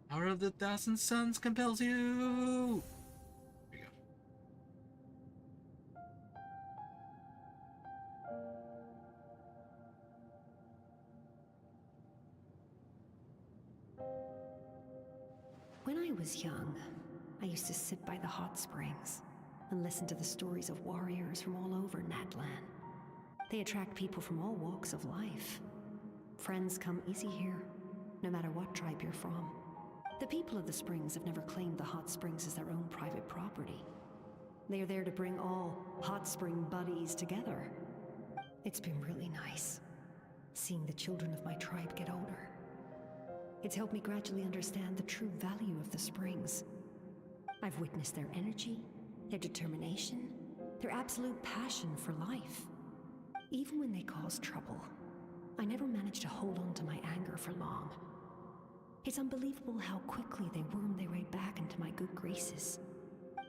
Power of the Thousand Suns compels you! There you go. When I was young, I used to sit by the hot springs and listen to the stories of warriors from all over Natlan. They attract people from all walks of life. Friends come easy here, no matter what tribe you're from. The people of the springs have never claimed the hot springs as their own private property. They are there to bring all hot spring buddies together. It's been really nice, seeing the children of my tribe get older. It's helped me gradually understand the true value of the springs. I've witnessed their energy, their determination, their absolute passion for life. Even when they cause trouble, I never managed to hold on to my anger for long. It's unbelievable how quickly they worm their way back into my good graces.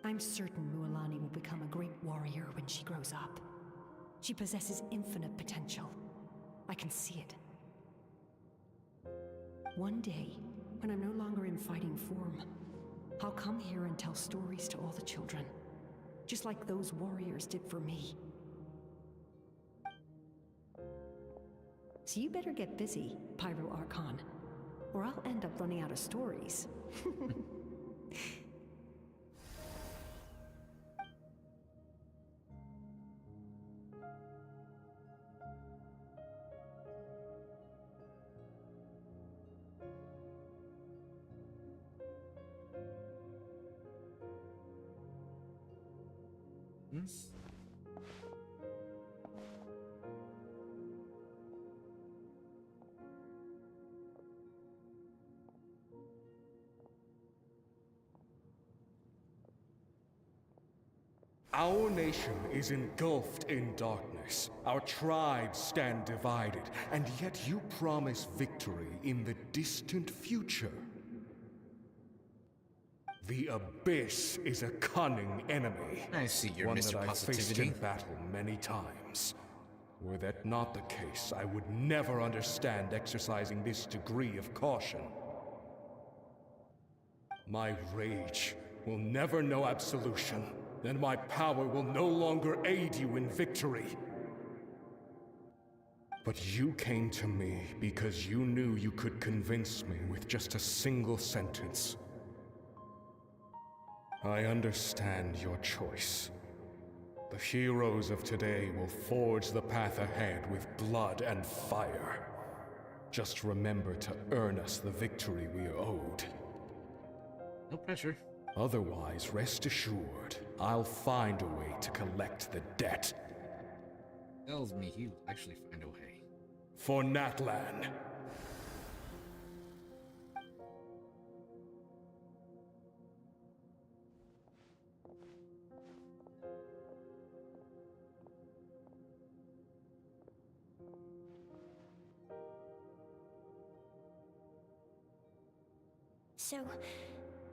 I'm certain Mualani will become a great warrior when she grows up. She possesses infinite potential. I can see it. One day, when I'm no longer in fighting form, I'll come here and tell stories to all the children, just like those warriors did for me. So you better get busy, Pyro Archon, or I'll end up running out of stories. Our nation is engulfed in darkness. Our tribes stand divided, and yet you promise victory in the distant future. The Abyss is a cunning enemy. I see your one Mr. that I've faced Positivity. in battle many times. Were that not the case, I would never understand exercising this degree of caution. My rage will never know absolution, and my power will no longer aid you in victory. But you came to me because you knew you could convince me with just a single sentence. I understand your choice. The heroes of today will forge the path ahead with blood and fire. Just remember to earn us the victory we are owed. No pressure. Otherwise, rest assured, I'll find a way to collect the debt. Tells me he'll actually find a way. For Natlan. So,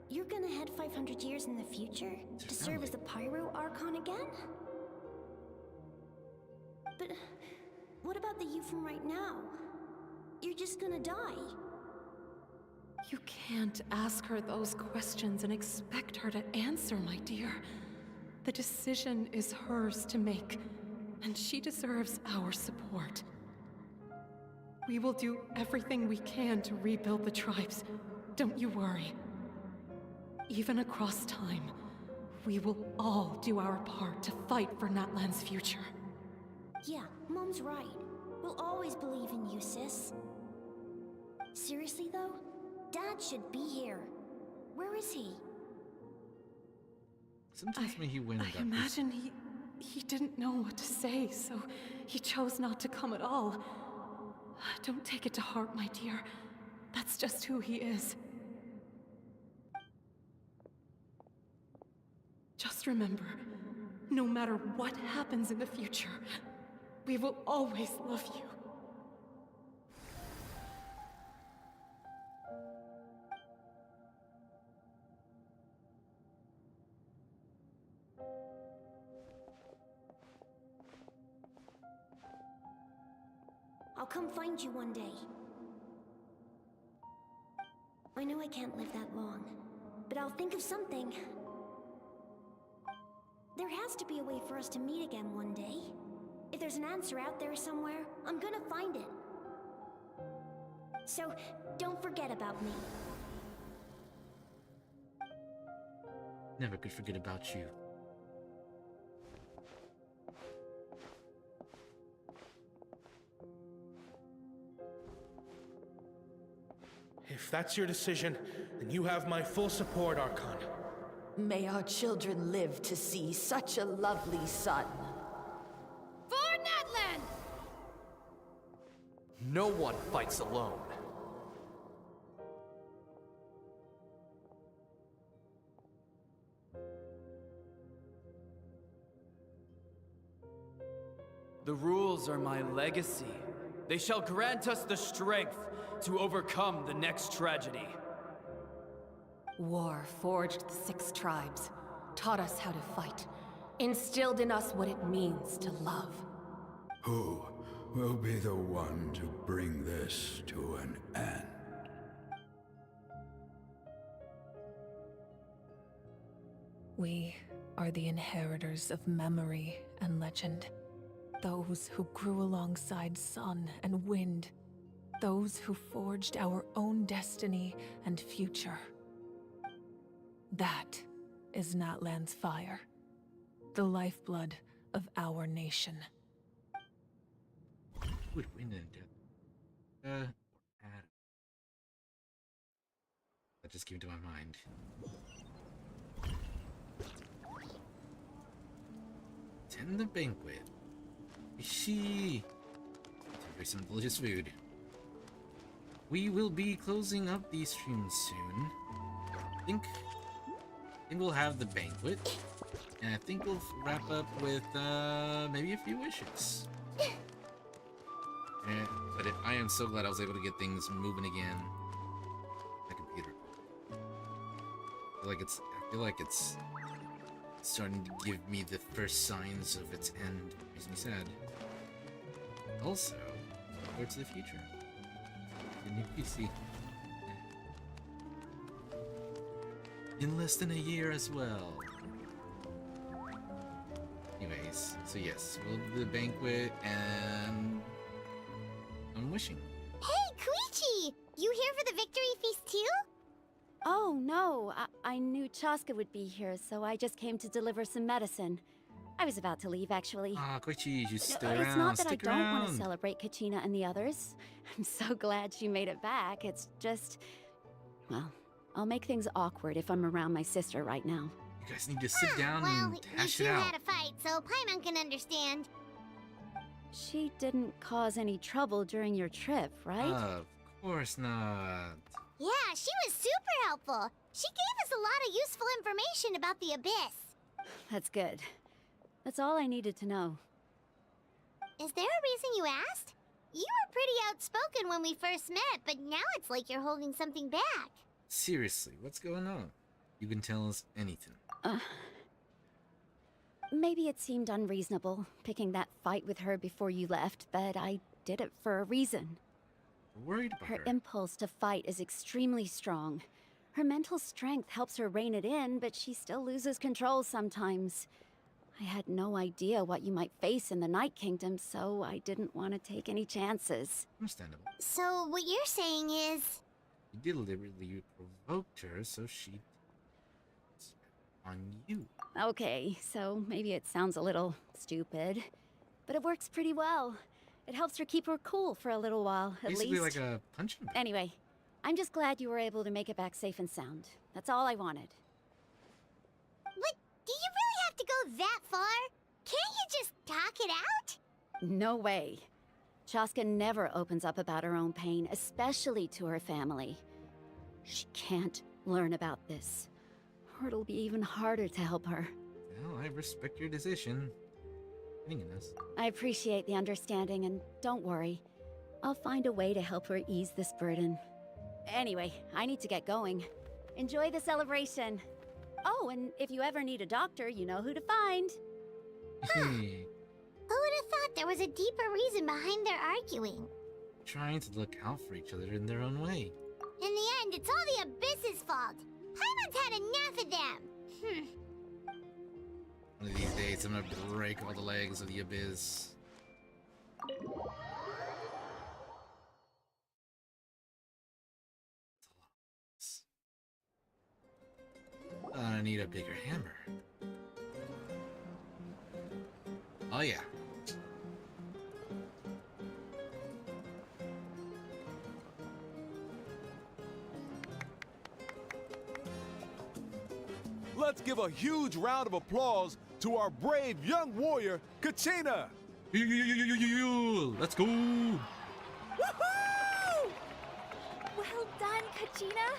you're gonna head 500 years in the future to serve as the Pyro Archon again? But what about the you from right now? You're just gonna die. You can't ask her those questions and expect her to answer, my dear. The decision is hers to make, and she deserves our support. We will do everything we can to rebuild the tribes. Don't you worry. Even across time, we will all do our part to fight for Natlan's future. Yeah, Mom's right. We'll always believe in you, sis. Seriously, though? Dad should be here. Where is he? Sometimes when he went I imagine he didn't know what to say, so he chose not to come at all. Don't take it to heart, my dear. That's just who he is. Just remember, no matter what happens in the future, we will always love you. I'll come find you one day. I know I can't live that long, but I'll think of something. There has to be a way for us to meet again one day. If there's an answer out there somewhere, I'm gonna find it. So, don't forget about me. Never could forget about you. If that's your decision, then you have my full support, Archon. May our children live to see such a lovely son. For Natlan! No one fights alone. The rules are my legacy. They shall grant us the strength to overcome the next tragedy. War forged the 6 tribes, taught us how to fight, instilled in us what it means to love. Who will be the one to bring this to an end? We are the inheritors of memory and legend. Those who grew alongside sun and wind. Those who forged our own destiny and future. That is Natlan's fire. The lifeblood of our nation. Would win in death. Or Adam. That just came to my mind. Attend the banquet. She. Here's some delicious food. We will be closing up the stream soon. I think we'll have the banquet, and I think we'll wrap up with maybe a few wishes. But I am so glad I was able to get things moving again. My computer. I feel like it's starting to give me the first signs of its end. Makes me sad. Also, forward to the future. The new PC. In less than a year as well. Anyways, so yes, we'll do the banquet and I'm wishing. Hey, Koichi! You here for the victory feast too? Oh, no. I knew Chaska would be here, so I just came to deliver some medicine. I was about to leave, actually. Ah, Koichi, you stay around. It's not that I Stick don't want to around. celebrate Kachina and the others. I'm so glad she made it back. It's just... Well, I'll make things awkward if I'm around my sister right now. You guys need to sit down Well, and you hash two it out. had a fight, so Paimon can understand. She didn't cause any trouble during your trip, right? Of course not. Yeah, she was super helpful. She gave us a lot of useful information about the Abyss. That's good. That's all I needed to know. Is there a reason you asked? You were pretty outspoken when we first met, but now it's like you're holding something back. Seriously, what's going on? You can tell us anything. Maybe it seemed unreasonable, picking that fight with her before you left, but I did it for a reason. We're worried about Her her. impulse to fight is extremely strong. Her mental strength helps her rein it in, but she still loses control sometimes. I had no idea what you might face in the Night Kingdom, so I didn't want to take any chances. Understandable. So what you're saying is... You deliberately provoked her, so she... on you. Okay, so maybe it sounds a little stupid, but it works pretty well. It helps her keep her cool for a little while, at Basically least. like a punching bag. Anyway, I'm just glad you were able to make it back safe and sound. That's all I wanted. But do you really have to go that far? Can't you just talk it out? No way. Chaska never opens up about her own pain, especially to her family. She can't learn about this, or it'll be even harder to help her. Well, I respect your decision. Getting in this. I appreciate the understanding, and don't worry. I'll find a way to help her ease this burden. Anyway, I need to get going. Enjoy the celebration. Oh, and if you ever need a doctor, you know who to find. Who would have thought there was a deeper reason behind their arguing? Trying to look out for each other in their own way. In the end, it's all the Abyss's fault. Paimon's had enough of them. One of these days, I'm gonna break all the legs of the Abyss. I need a bigger hammer. Oh yeah. Let's give a huge round of applause to our brave young warrior, Kachina! Let's go! Woohoo! Well done, Kachina.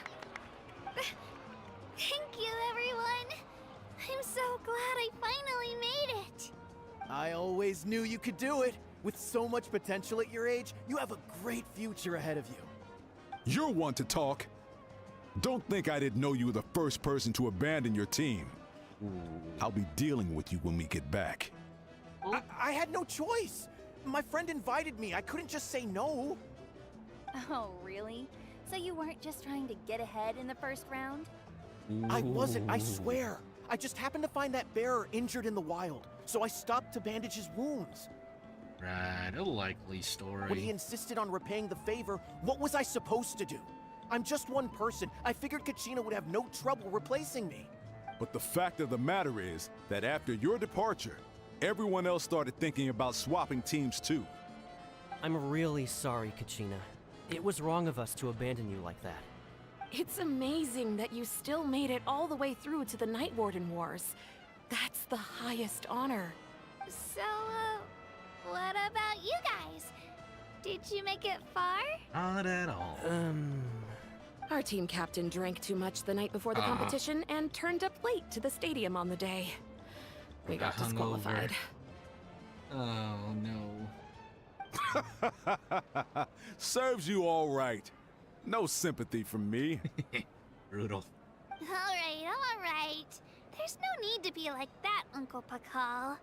Thank you, everyone. I'm so glad I finally made it. I always knew you could do it. With so much potential at your age, you have a great future ahead of you. You're one to talk. Don't think I didn't know you were the first person to abandon your team. I'll be dealing with you when we get back. I had no choice. My friend invited me. I couldn't just say no. Oh, really? So you weren't just trying to get ahead in the first round? I wasn't, I swear. I just happened to find that bearer injured in the wild, so I stopped to bandage his wounds. Right, a likely story. When he insisted on repaying the favor, what was I supposed to do? I'm just one person. I figured Kachina would have no trouble replacing me. But the fact of the matter is that after your departure, everyone else started thinking about swapping teams too. I'm really sorry, Kachina. It was wrong of us to abandon you like that. It's amazing that you still made it all the way through to the Night Warden Wars. That's the highest honor. So, what about you guys? Did you make it far? Not at all. Our team captain drank too much the night before the competition and turned up late to the stadium on the day. We got disqualified. Oh, no. Serves you all right. No sympathy from me. Brutal. All right. There's no need to be like that, Uncle Pakal.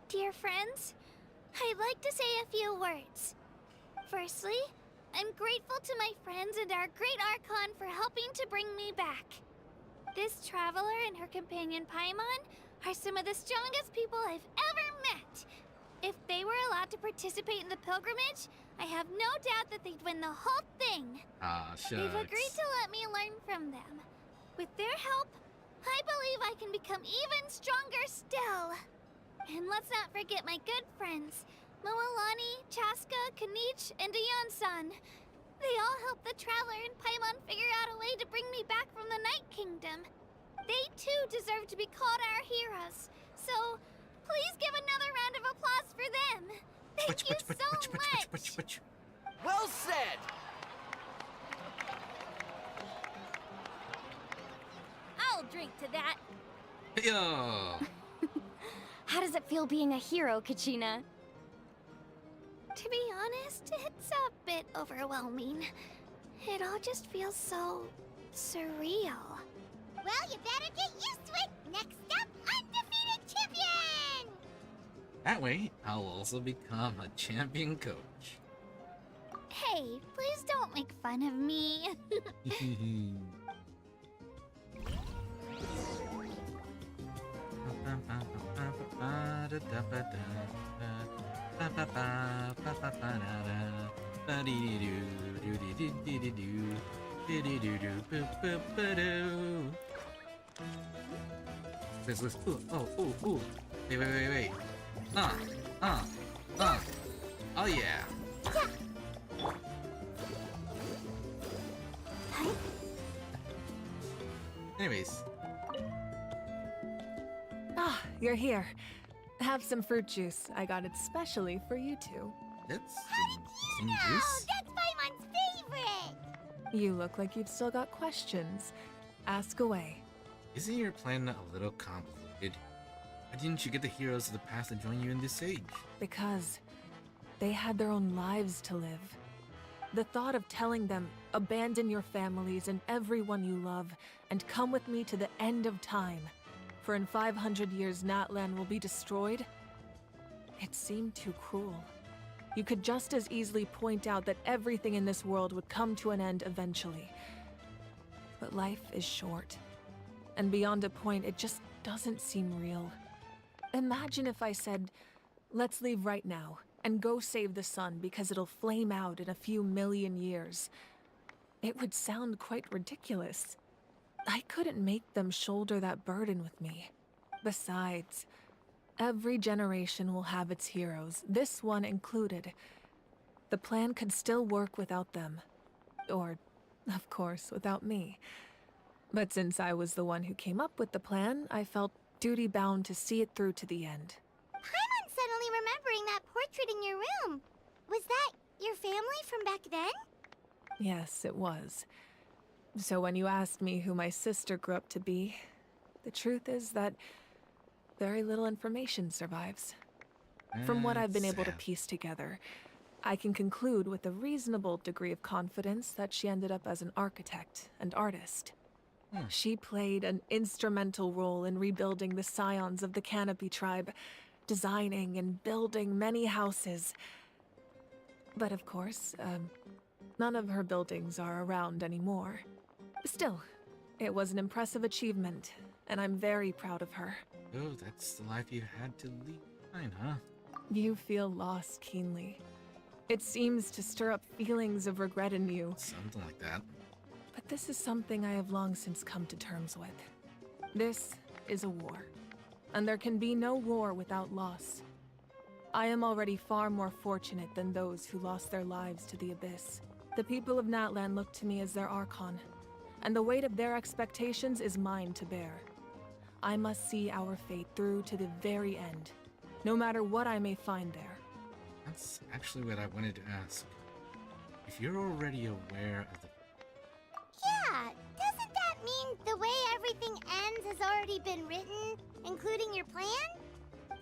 Dear friends, I'd like to say a few words. Firstly, I'm grateful to my friends and our great Archon for helping to bring me back. This traveler and her companion Paimon are some of the strongest people I've ever met. If they were allowed to participate in the pilgrimage, I have no doubt that they'd win the whole thing. Shucks. They've agreed to let me learn from them. With their help, I believe I can become even stronger still. And let's not forget my good friends, Moalani, Chaska, Kanich, and Ayan-san. They all helped the Traveler and Paimon figure out a way to bring me back from the Night Kingdom. They too deserve to be called our heroes. So, please give another round of applause for them. Thank you so much. Well said! I'll drink to that. Yo. How does it feel being a hero, Kachina? To be honest, it's a bit overwhelming. It all just feels so surreal. Well, you better get used to it. Next up, undefeated champion! That way, I'll also become a champion coach. Hey, please don't make fun of me. Ooh. Wait. Oh yeah. Anyways. Ah, you're here. Have some fruit juice. I got it specially for you two. That's some juice? That's Paimon's favorite! You look like you've still got questions. Ask away. Isn't your plan a little complicated? Why didn't you get the heroes of the past to join you in this age? Because they had their own lives to live. The thought of telling them, abandon your families and everyone you love, and come with me to the end of time, for in 500 years Natlan will be destroyed, it seemed too cruel. You could just as easily point out that everything in this world would come to an end eventually. But life is short, and beyond a point, it just doesn't seem real. Imagine if I said, let's leave right now, and go save the sun because it'll flame out in a few million years. It would sound quite ridiculous. I couldn't make them shoulder that burden with me. Besides, every generation will have its heroes, this one included. The plan could still work without them. Or, of course, without me. But since I was the one who came up with the plan, I felt duty-bound to see it through to the end. Paimon's suddenly remembering that portrait in your room. Was that your family from back then? Yes, it was. So when you asked me who my sister grew up to be, the truth is that very little information survives. From what I've been able to piece together, I can conclude with a reasonable degree of confidence that she ended up as an architect and artist. She played an instrumental role in rebuilding the scions of the Canopy tribe, designing and building many houses. But of course, none of her buildings are around anymore. Still, it was an impressive achievement, and I'm very proud of her. Oh, that's the life you had to lead behind, huh? You feel loss keenly. It seems to stir up feelings of regret in you. Something like that. But this is something I have long since come to terms with. This is a war, and there can be no war without loss. I am already far more fortunate than those who lost their lives to the Abyss. The people of Natlan look to me as their Archon, and the weight of their expectations is mine to bear. I must see our fate through to the very end, no matter what I may find there. That's actually what I wanted to ask. If you're already aware of the... Yeah, doesn't that mean the way everything ends has already been written, including your plan?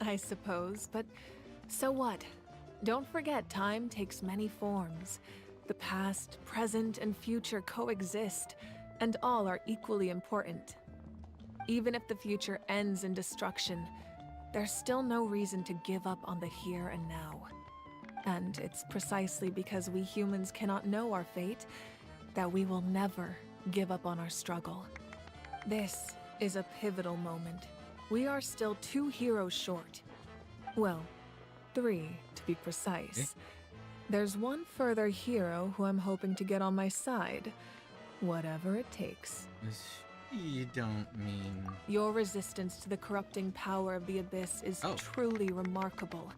I suppose, but so what? Don't forget, time takes many forms. The past, present, and future coexist, and all are equally important. Even if the future ends in destruction, there's still no reason to give up on the here and now. And it's precisely because we humans cannot know our fate that we will never give up on our struggle. This is a pivotal moment. We are still 2 heroes short. Well, 3 to be precise. There's one further hero who I'm hoping to get on my side, whatever it takes. You don't mean... Your resistance to the corrupting power of the Abyss is truly remarkable.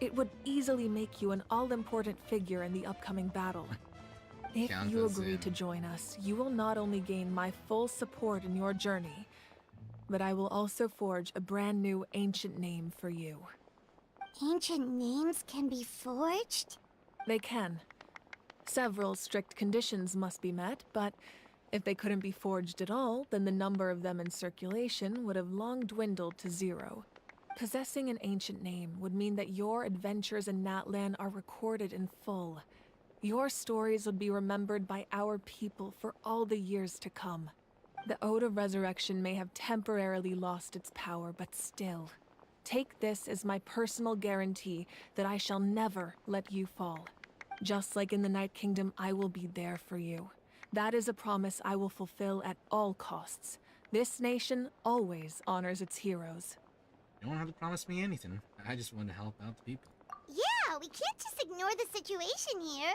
It would easily make you an all-important figure in the upcoming battle. If you agree to join us, you will not only gain my full support in your journey, but I will also forge a brand new ancient name for you. Ancient names can be forged? They can. Several strict conditions must be met, but if they couldn't be forged at all, then the number of them in circulation would have long dwindled to 0. Possessing an ancient name would mean that your adventures in Natlan are recorded in full. Your stories would be remembered by our people for all the years to come. The Ode of Resurrection may have temporarily lost its power, but still, take this as my personal guarantee that I shall never let you fall. Just like in the Night Kingdom, I will be there for you. That is a promise I will fulfill at all costs. This nation always honors its heroes. You don't have to promise me anything. I just want to help out the people. Yeah, we can't just ignore the situation here.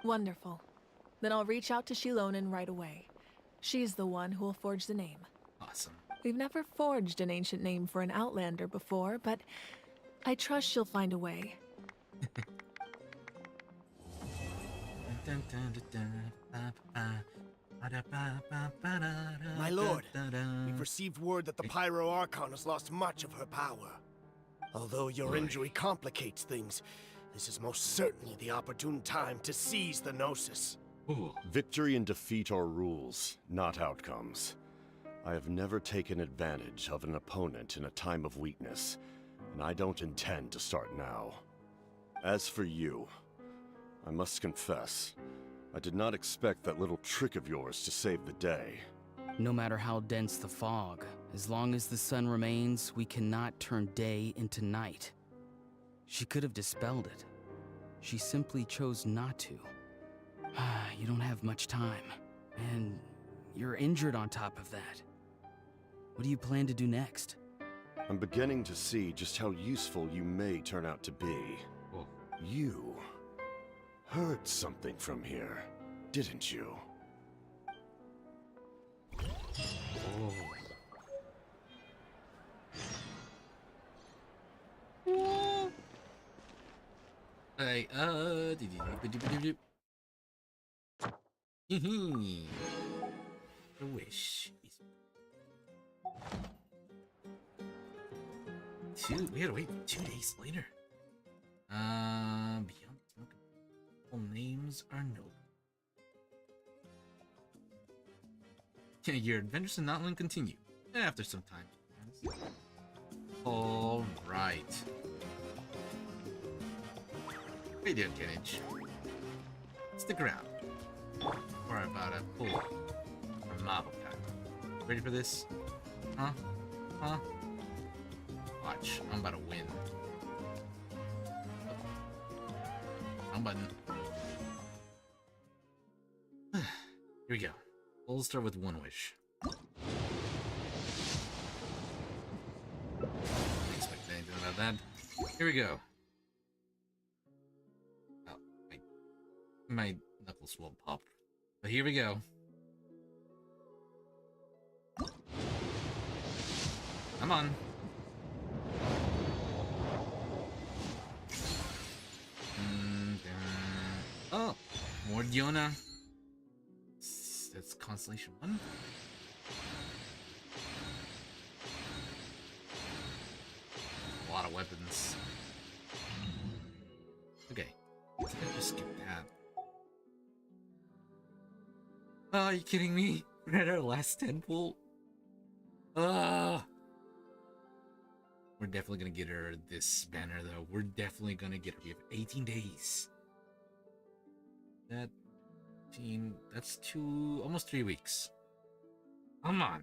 Wonderful. Then I'll reach out to Shilonen right away. She's the one who will forge the name. Awesome. We've never forged an ancient name for an Outlander before, but I trust she'll find a way. My lord, we've received word that the Pyro Archon has lost much of her power. Although your injury complicates things, this is most certainly the opportune time to seize the Gnosis. Victory and defeat are rules, not outcomes. I have never taken advantage of an opponent in a time of weakness, and I don't intend to start now. As for you, I must confess, I did not expect that little trick of yours to save the day. No matter how dense the fog, as long as the sun remains, we cannot turn day into night. She could have dispelled it. She simply chose not to. You don't have much time, and you're injured on top of that. What do you plan to do next? I'm beginning to see just how useful you may turn out to be. Whoa. You heard something from here, didn't you? Oh. Hey, a wish. We had to wait 2 days later. Beyond smoke, all names are noble. Your adventures in Natlan continue after some time. All right. How you doing, Kennage? Stick around. Or about a pull from Mavuika. Ready for this? Huh? Huh? Watch, I'm about to win. Wrong button. Here we go. We'll start with one wish. Didn't expect anything about that. Here we go. Oh, my knuckles will pop. But here we go. Come on. Oh, more Diona. That's Constellation 1. A lot of weapons. Okay, let's just skip that. Oh, are you kidding me? We're at our last 10 pull. We're definitely gonna get her this banner though. We're definitely gonna get her. We have 18 days. That's almost 3 weeks. Come on.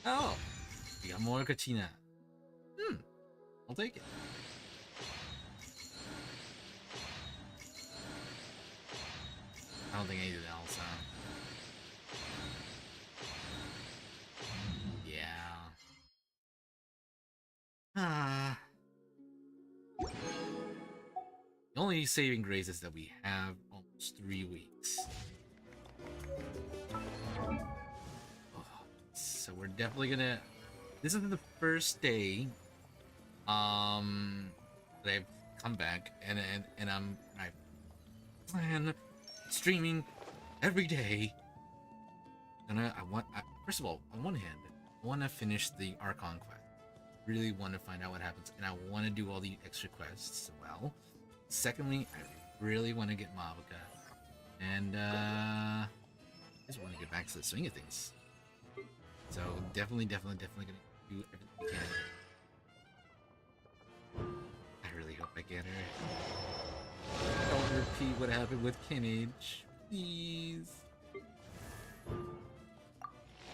Oh, we got more Kachina. I'll take it. I don't think anything else, huh? The only saving grace is that we have almost 3 weeks. So we're definitely gonna. This is the first day that I've come back and I plan streaming every day. First of all, on one hand, I want to finish the Archon quest. Really want to find out what happens, and I want to do all the extra quests as well. Secondly, I really want to get Mavuika, and I just want to get back to the swing of things. So definitely gonna do everything we can. I really hope I get her. Don't repeat what happened with Kennage, please.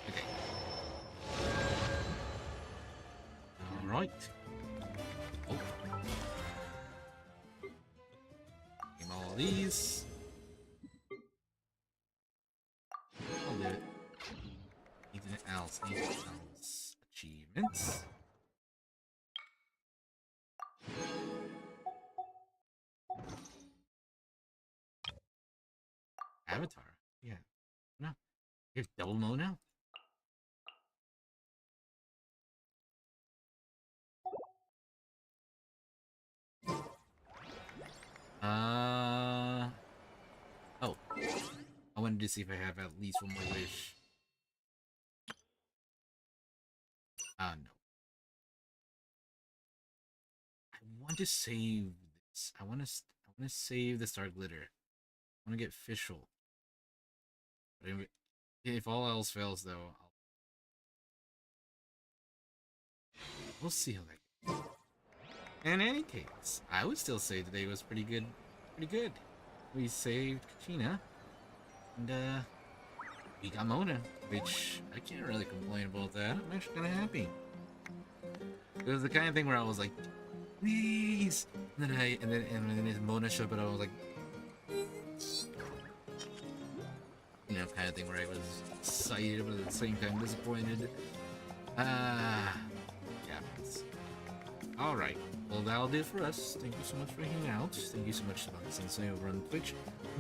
Okay. Alright. Oh. Name all these. I'll do it. Anything else? Achievements. Avatar. Yeah. No. You have double mo now? Oh. I wanted to see if I have at least one more wish. No. want to save this. I want to save the Star Glitter. I want to get Fischl. But if all else fails, though, we'll see how that goes. In any case, I would still say today was pretty good. Pretty good. We saved Kachina, and we got Mona, which I can't really complain about that. I'm actually kind of happy. It was the kind of thing where I was like, please, and then Mona showed up, and I was like, you know, kind of thing where I was excited but at the same time disappointed. Yeah. All right. Well, that'll do it for us. Thank you so much for hanging out. Thank you so much to Sensei over on Twitch,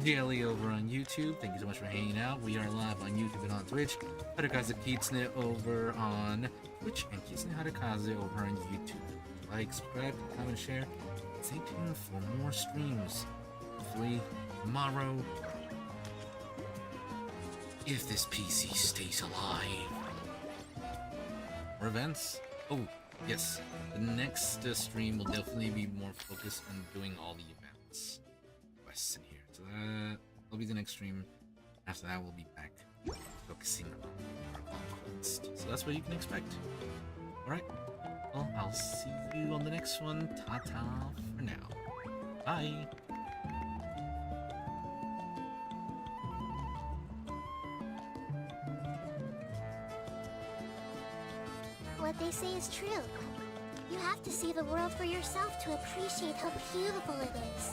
Daily over on YouTube. Thank you so much for hanging out. We are live on YouTube and on Twitch. Harukazekitsune over on Twitch and Kitsune Harukaze over on YouTube. Like, subscribe, comment, share. Stay tuned for more streams. Hopefully tomorrow, if this PC stays alive. More events. Oh, yes. The next stream will definitely be more focused on doing all the events. Quests in here. So that'll be the next stream. After that, we'll be back focusing on our conquest. So that's what you can expect. Alright. Well, I'll see you on the next one. Ta-ta for now. Bye. What they say is true. You have to see the world for yourself to appreciate how beautiful it is.